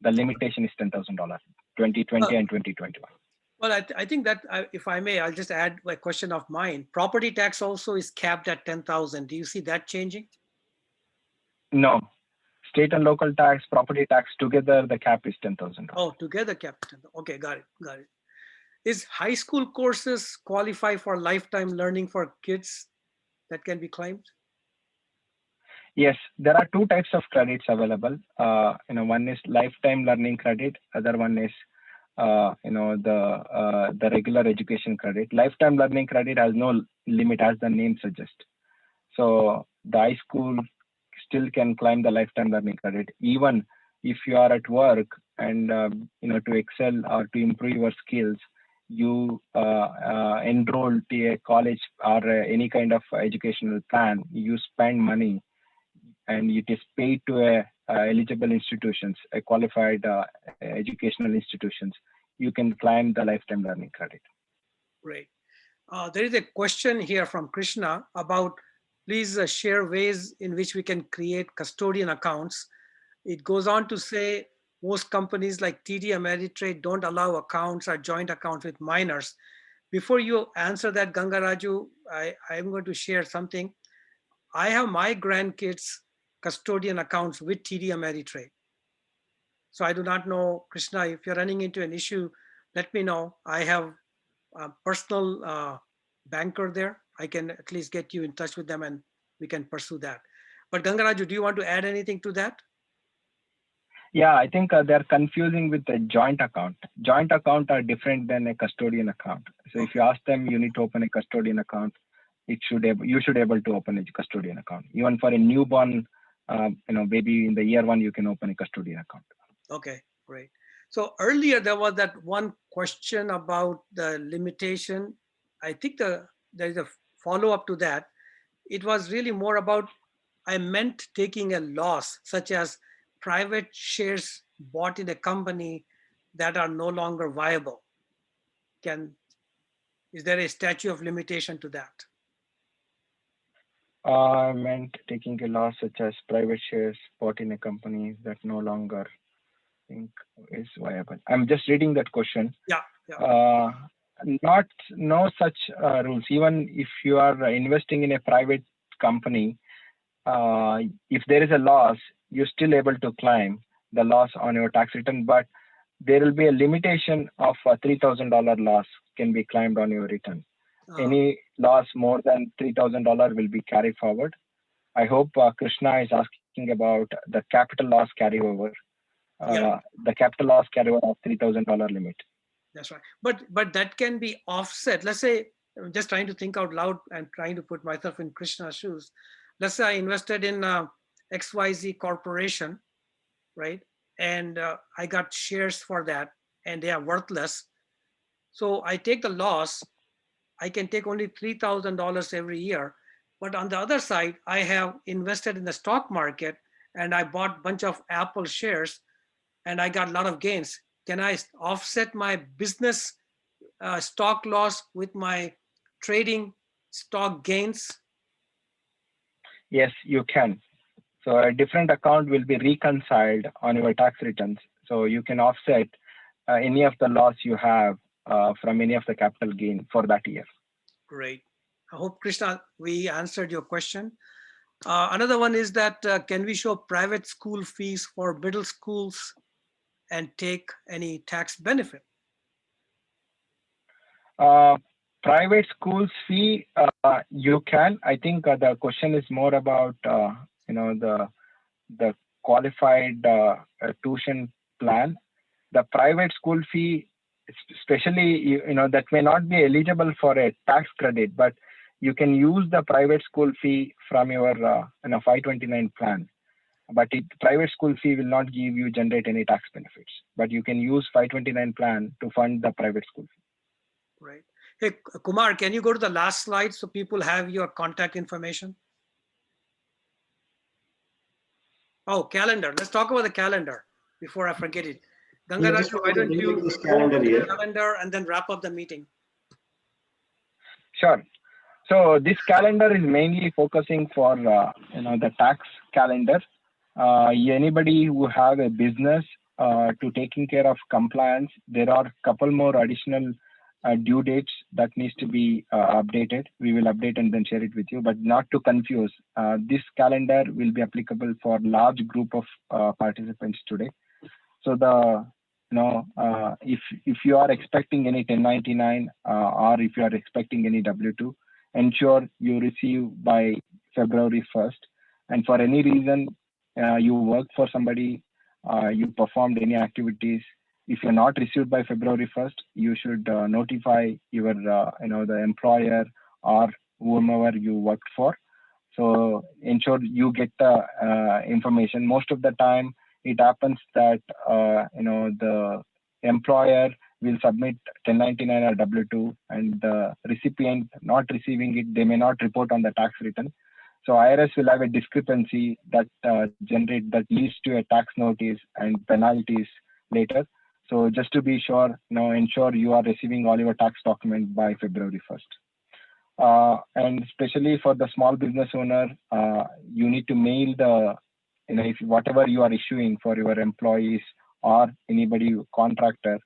The limitation is $10,000, 2020 and 2021. Well, I think that if I may, I'll just add a question of mine. Property tax also is capped at 10,000. Do you see that changing? No, state and local tax, property tax together, the cap is $10,000. Oh, together capped. Okay, got it. Is high school courses qualify for lifetime learning for kids that can be claimed? Yes, there are two types of credits available. One is lifetime learning credit. Other one is, the regular education credit. Lifetime learning credit has no limit, as the name suggests. So the high school still can claim the lifetime learning credit, even if you are at work and to excel or to improve your skills, you enroll to a college or any kind of educational plan. You spend money, and it is paid to eligible institutions, a qualified educational institutions. You can claim the lifetime learning credit. Great. There is a question here from Krishna about, please share ways in which we can create custodian accounts. It goes on to say most companies like TD Ameritrade don't allow accounts or joint accounts with minors. Before you answer that, Gangaraju, I'm going to share something. I have my grandkids' custodian accounts with TD Ameritrade. So I do not know, Krishna, if you're running into an issue, let me know. I have a personal banker there. I can at least get you in touch with them and we can pursue that. But Gangaraju, do you want to add anything to that? Yeah, I think they're confusing with a joint account. Joint account are different than a custodian account. So if you ask them, you need to open a custodian account, you should able to open a custodian account. Even for a newborn, baby in the year one, you can open a custodian account. Okay, great. So earlier there was that one question about the limitation. I think there is a follow-up to that. It was really more about, I meant taking a loss, such as private shares bought in a company that are no longer viable. Is there a statute of limitation to that? I meant taking a loss such as private shares bought in a company that no longer think is viable. I'm just reading that question. Yeah. No such rules. Even if you are investing in a private company, if there is a loss, you're still able to claim the loss on your tax return, but there will be a limitation of a $3,000 loss can be claimed on your return. Any loss more than $3,000 will be carried forward. I hope Krishna is asking about the capital loss carryover. The capital loss carryover of $3,000 limit. That's right. But that can be offset. Let's say, I'm just trying to think out loud and trying to put myself in Krishna's shoes. Let's say I invested in XYZ corporation, right? And I got shares for that and they are worthless. So I take the loss. I can take only $3,000 every year. But on the other side, I have invested in the stock market and I bought a bunch of Apple shares and I got a lot of gains. Can I offset my business stock loss with my trading stock gains? Yes, you can. So a different account will be reconciled on your tax returns. So you can offset any of the loss you have from any of the capital gain for that year. Great. I hope, Krishna, we answered your question. Another one is that can we show private school fees for middle schools and take any tax benefit? Private schools fee, you can. I think the question is more about the qualified tuition plan. The private school fee, especially that may not be eligible for a tax credit, but you can use the private school fee from your 529 plan. But private school fee will not generate any tax benefits. But you can use 529 plan to fund the private school fee. Right. Hey, Kumar, can you go to the last slide so people have your contact information? Oh, calendar. Let's talk about the calendar before I forget it. Gangaraju, why don't you go to the calendar and then wrap up the meeting? Sure. So this calendar is mainly focusing for the tax calendar. Anybody who have a business to taking care of compliance, there are a couple more additional due dates that needs to be updated. We will update and then share it with you, but not to confuse. This calendar will be applicable for large group of participants today. So if you are expecting any 1099 or if you are expecting any W2, ensure you receive by February 1st. And for any reason you work for somebody, you performed any activities, if you're not received by February 1st, you should notify your the employer or whomever you worked for. So ensure you get the information. Most of the time it happens that the employer will submit 1099 or W2, and the recipient not receiving it, they may not report on the tax return. So IRS will have a discrepancy that that leads to a tax notice and penalties later. So just to be sure, ensure you are receiving all your tax documents by February 1st. And especially for the small business owner, you need to mail the, if whatever you are issuing for your employees or anybody contractor,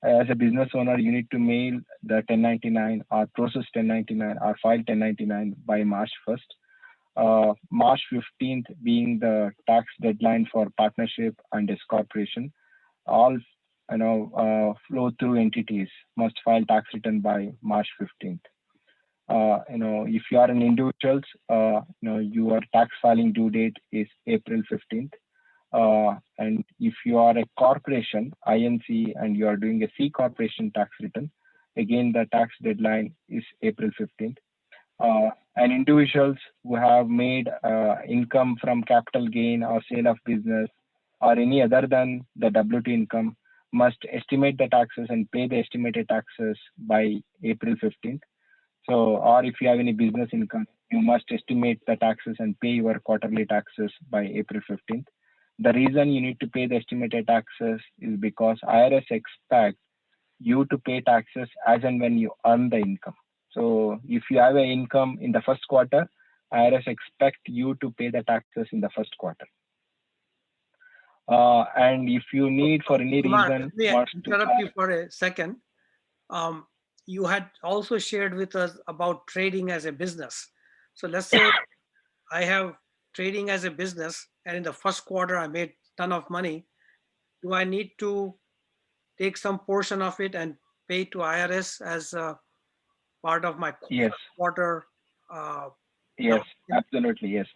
as a business owner, you need to mail the 1099 or process 1099 or file 1099 by March 1st. March 15th being the tax deadline for partnership and S corporation. All flow through entities must file tax return by March 15th. If you are an individuals, your tax filing due date is April 15th. And if you are a corporation, INC, and you are doing a C corporation tax return, again, the tax deadline is April 15th. And individuals who have made income from capital gain or sale of business or any other than the W2 income must estimate the taxes and pay the estimated taxes by April 15th. So, or if you have any business income, you must estimate the taxes and pay your quarterly taxes by April 15th. The reason you need to pay the estimated taxes is because IRS expects you to pay taxes as and when you earn the income. So if you have an income in the first quarter, IRS expect you to pay the taxes in the first quarter. And if you need for any reason, let me interrupt you for a second. You had also shared with us about trading as a business. So let's say I have trading as a business, and in the first quarter I made a ton of money. Do I need to take some portion of it and pay to IRS as a part of my quarter? Yes, absolutely, yes.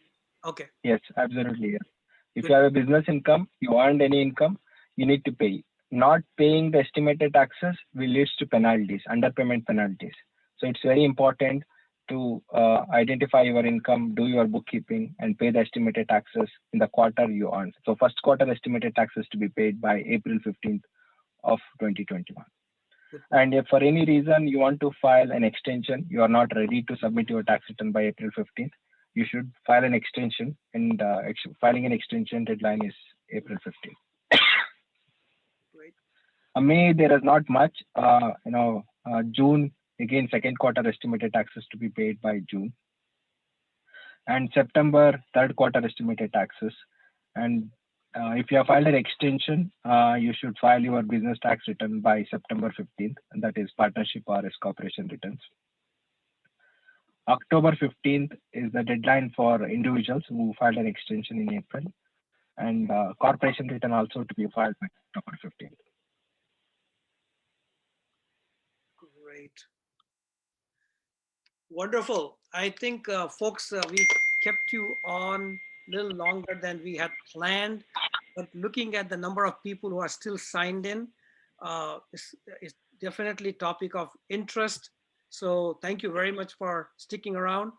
Okay. Yes, absolutely, yes. If you have a business income, you earned any income, you need to pay. Not paying the estimated taxes will lead to penalties, underpayment penalties. So it's very important to identify your income, do your bookkeeping, and pay the estimated taxes in the quarter you earn. So first quarter estimated taxes to be paid by April 15th of 2021. And if for any reason you want to file an extension, you are not ready to submit your tax return by April 15th, you should file an extension, and filing an extension deadline is April 15th. Great. May, there is not much. June, again, second quarter estimated taxes to be paid by June. And September, third quarter estimated taxes. And if you have filed an extension, you should file your business tax return by September 15th, and that is partnership or S corporation returns. October 15th is the deadline for individuals who filed an extension in April, and corporation return also to be filed by October 15th. Great. Wonderful. I think, folks, we kept you on a little longer than we had planned, but looking at the number of people who are still signed in, is definitely topic of interest. So thank you very much for sticking around.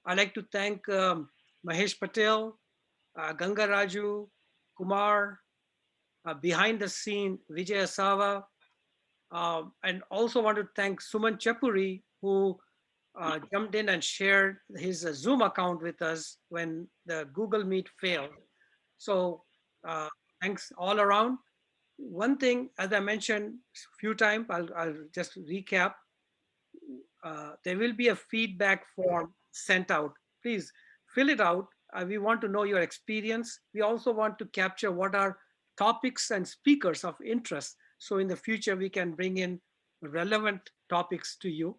I'd like to thank Mahesh Patel, Ganga Raju, Kumar, behind the scene, Vijay Asava, and also want to thank Suman Chapuri, who jumped in and shared his Zoom account with us when the Google Meet failed. So thanks all around. One thing, as I mentioned a few times, I'll just recap. there will be a feedback form sent out. Please fill it out. We want to know your experience. We also want to capture what are topics and speakers of interest. So in the future, we can bring in relevant topics to you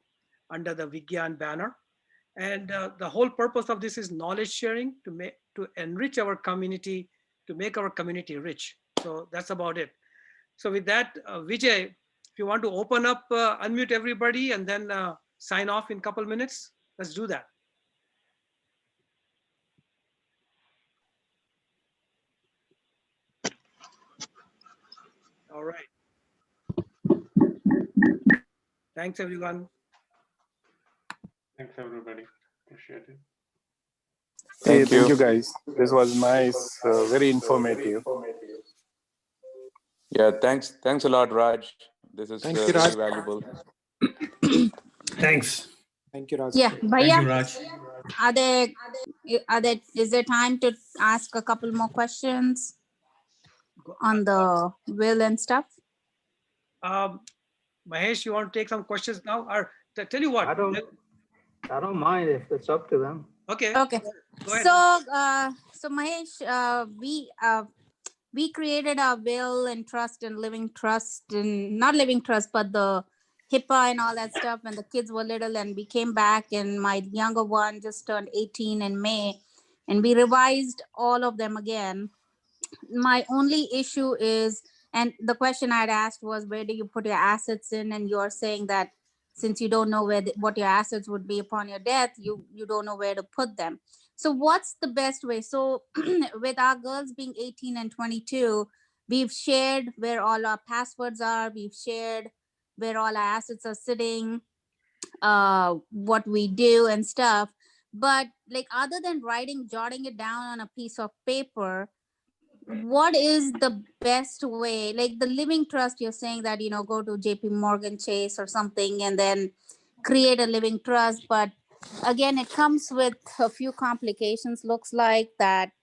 under the We Gyan banner. And the whole purpose of this is knowledge sharing to enrich our community, to make our community rich. So that's about it. So with that, Vijay, if you want to open up, unmute everybody and then sign off in a couple minutes, let's do that. All right. Thanks, everyone. Thanks, everybody. Appreciate it. Thank you guys. This was nice, very informative. Yeah, thanks a lot, Raj. This is Thank you, very Raj. valuable. Thanks. Thank you, Raj. Yeah, Thank Bhaiya, you, Raj. is there time to ask a couple more questions on the will and stuff? Mahesh, you want to take some questions now? Or tell you what? I don't mind if it's up to them. Okay. Okay. Go ahead. So Mahesh, we created our will and trust and living trust, and not living trust, but the HIPAA and all that stuff when the kids were little, and we came back and my younger one just turned 18 in May, and we revised all of them again. My only issue is, and the question I'd asked was, where do you put your assets in? And you're saying that since you don't know what your assets would be upon your death, you don't know where to put them. So what's the best way? So with our girls being 18 and 22, we've shared where all our passwords are. We've shared where all our assets are sitting, what we do and stuff. But like, other than jotting it down on a piece of paper, what is the best way? Like the living trust, you're saying that, go to JP Morgan Chase or something and then create a living trust. But again, it comes with a few complications. Looks like that,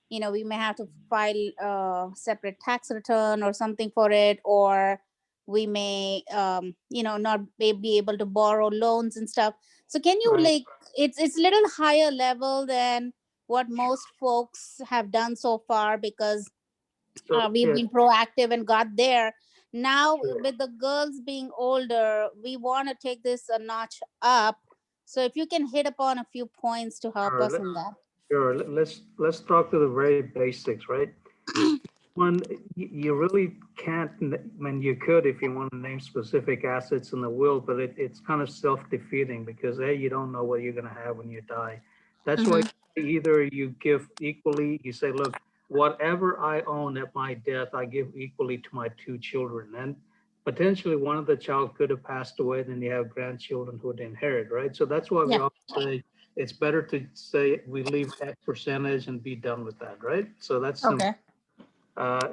we may have to file a separate tax return or something for it, or we may, not be able to borrow loans and stuff. So can you Right. it's a little higher level than what most folks have done so far, because So, we've yeah, been proactive and got there. Now sure. with the girls being older, we want to take this a notch up. So if you can hit upon a few points to help Sure. us in that. Sure. Let's talk to the very basics, right? One, you really can't, I mean, you could if you want to name specific assets in the will, but it's kind of self-defeating because A, you don't know what you're going to have when you die. That's why either you give equally, you say, look, whatever I own at my death, I give equally to my two children. And potentially one of the child could have passed away, then you have grandchildren who would inherit, right? So that's why we Yeah. always say it's better to say we leave X percentage and be done with that, right? So that's simple. Okay.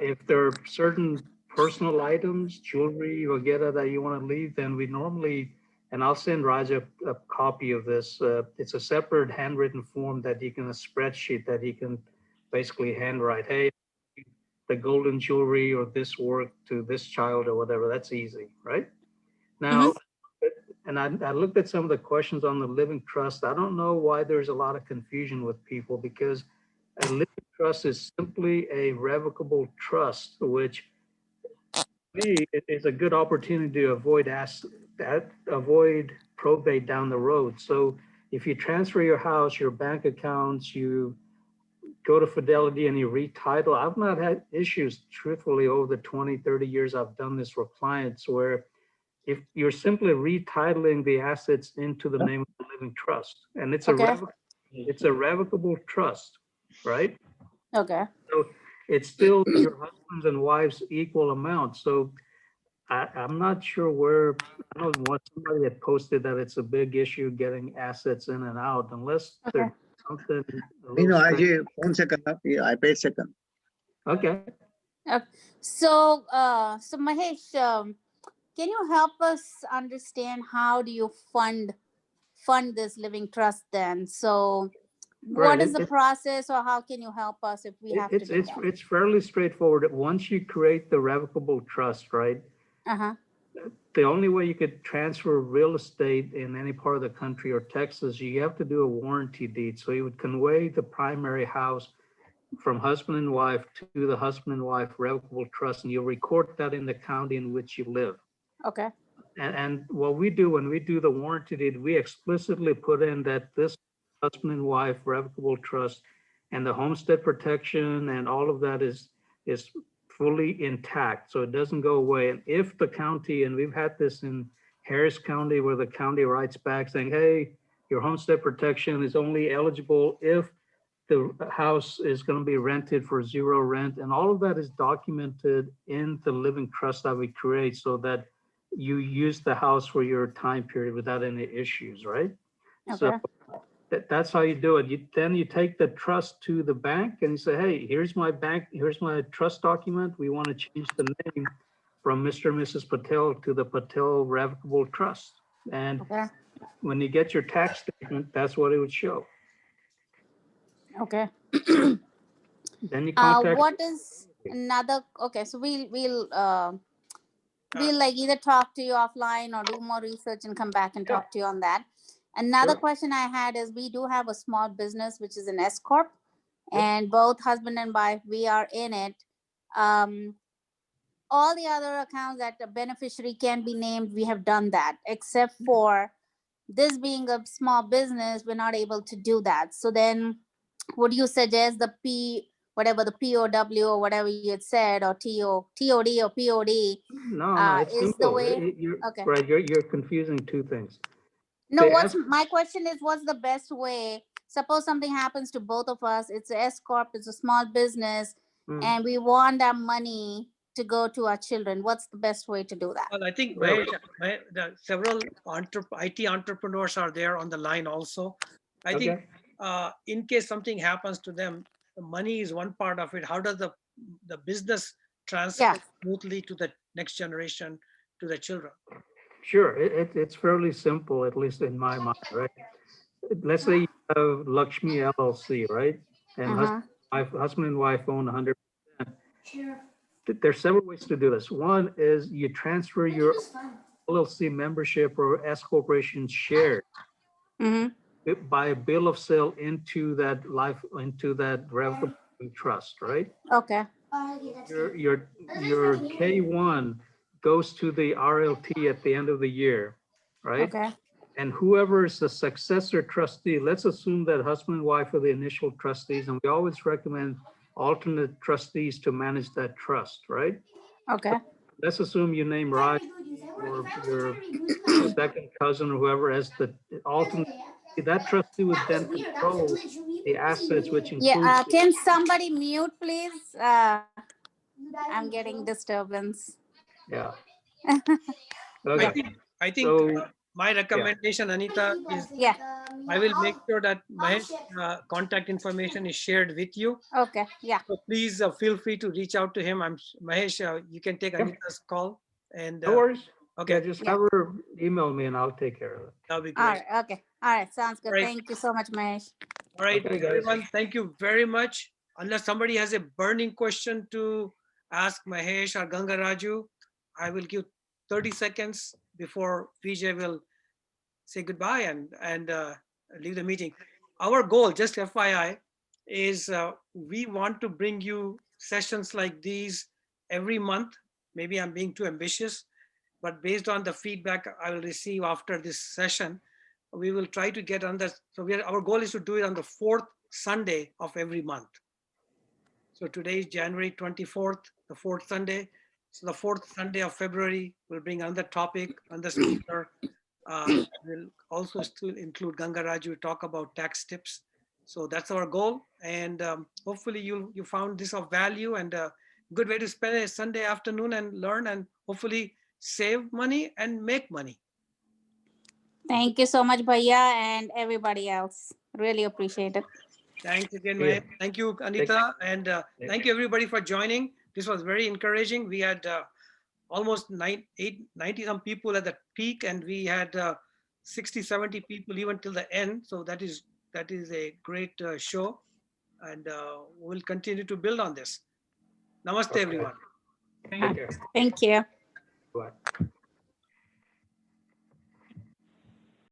If there are certain personal items, jewelry, or that you want to leave, then we normally, and I'll send Raja a copy of this. It's a separate handwritten form that he can, a spreadsheet that he can basically handwrite. Hey, the golden jewelry or this work to this child or whatever. That's easy, right? Now, and I looked at some of the questions on the living trust. I don't know why there's a lot of confusion with people, because a living trust is simply a revocable trust, which to me is a good opportunity to avoid probate down the road. So if you transfer your house, your bank accounts, you go to Fidelity and you retitle. I've not had issues, truthfully, over the 20, 30 years I've done this for clients, where if you're simply retitling the assets into the name of the living trust, and it's a revocable trust, right? Okay. So it's still your husband's and wife's equal amount. So I'm not sure where, I know what somebody had posted that it's a big issue getting assets in and out, unless there's something. phone se karna, iPad se karna. Okay. So Mahesh, can you help us understand how do you fund this living trust then? So what is the process, or how can you help us if we have to do that? It's fairly straightforward. Once you create the revocable trust, right? the only way you could transfer real estate in any part of the country or Texas, you have to do a warranty deed. So you would convey the primary house from husband and wife to the husband and wife revocable trust, and you record that in the county in which you live. Okay. And what we do when we do the warranty deed, we explicitly put in that this husband and wife revocable trust and the homestead protection and all of that is fully intact, so it doesn't go away. And if the county, and we've had this in Harris County, where the county writes back saying, hey, your homestead protection is only eligible if the house is going to be rented for zero rent, and all of that is documented in the living trust that we create so that you use the house for your time period without any issues, right? Okay. So that's how you do it. Then you take the trust to the bank and you say, hey, here's my bank, here's my trust document. We want to change the name from Mr. and Mrs. Patel to the Patel Revocable Trust. And Okay. when you get your tax statement, that's what it would show. Okay. Then you contact. What is another? Okay, so we'll like either talk to you offline or do more research and come back and talk to you on that. Another Sure. question I had is we do have a small business which is an S corp, and both husband and wife we are in it. All the other accounts that the beneficiary can be named, we have done that, except for this being a small business, we're not able to do that. So then would you suggest the whatever the POW or whatever you had said, or TOD or POD No, it's is the simple. way? You're, Okay. right, you're confusing two things. No, The S- my question is, what's the best way? Suppose something happens to both of us. It's a S corp, it's a small business, and we want our money to go to our children. What's the best way to do that? Well, I think Well- the several IT entrepreneurs are there on the line also. I think in case something happens to them, the money is one part of it. How does the business transfer smoothly to the next generation, to the children? Sure, it's fairly simple, at least in my mind, right? Let's say you have Lakshmi LLC, right? And husband and wife own 100%. There's several ways to do this. One is you transfer your LLC membership or S corporation share by a bill of sale into that revocable trust, right? Okay. Your K1 goes to the RLT at the end of the year, right? Okay. And whoever is the successor trustee, let's assume that husband and wife are the initial trustees, and we always recommend alternate trustees to manage that trust, right? Okay. Let's assume you name Raj or your second cousin or whoever as the alternate. That trustee would then control the assets, which includes. Can somebody mute, please? I'm getting disturbance. Yeah. Okay. I think so, my recommendation, Anita, is I will make sure that Mahesh contact information is shared with you. Okay. Yeah. So please feel free to reach out to him. Mahesh, you can take Anita's call. And no worries. Okay. Just have her email me and I'll take care of it. That'll be great. All right. Okay. All right. Sounds good. Right. Thank you so much, Mahesh. All right, Okay, guys. everyone. Thank you very much. Unless somebody has a burning question to ask Mahesh or Ganga Raju, I will give 30 seconds before Vijay will say goodbye and leave the meeting. Our goal, just FYI, is we want to bring you sessions like these every month. Maybe I'm being too ambitious, but based on the feedback I will receive after this session, we will try to get on that. So our goal is to do it on the 4th Sunday of every month. So today is January 24th, the 4th Sunday. So the 4th Sunday of February, we'll bring another topic, another speaker. We'll also still include Ganga Raju to talk about tax tips. So that's our goal. And hopefully you found this of value and a good way to spend a Sunday afternoon and learn and hopefully save money and make money. Thank you so much, Bhaiya, and everybody else. Really appreciate it. Thanks again, Mahesh. Thank you, Anita. And thank you, everybody, for joining. This was very encouraging. We had almost 90 some people at the peak, and we had 60, 70 people even till the end. So that is a great show. And we'll continue to build on this. Namaste, everyone. Take care. Thank you.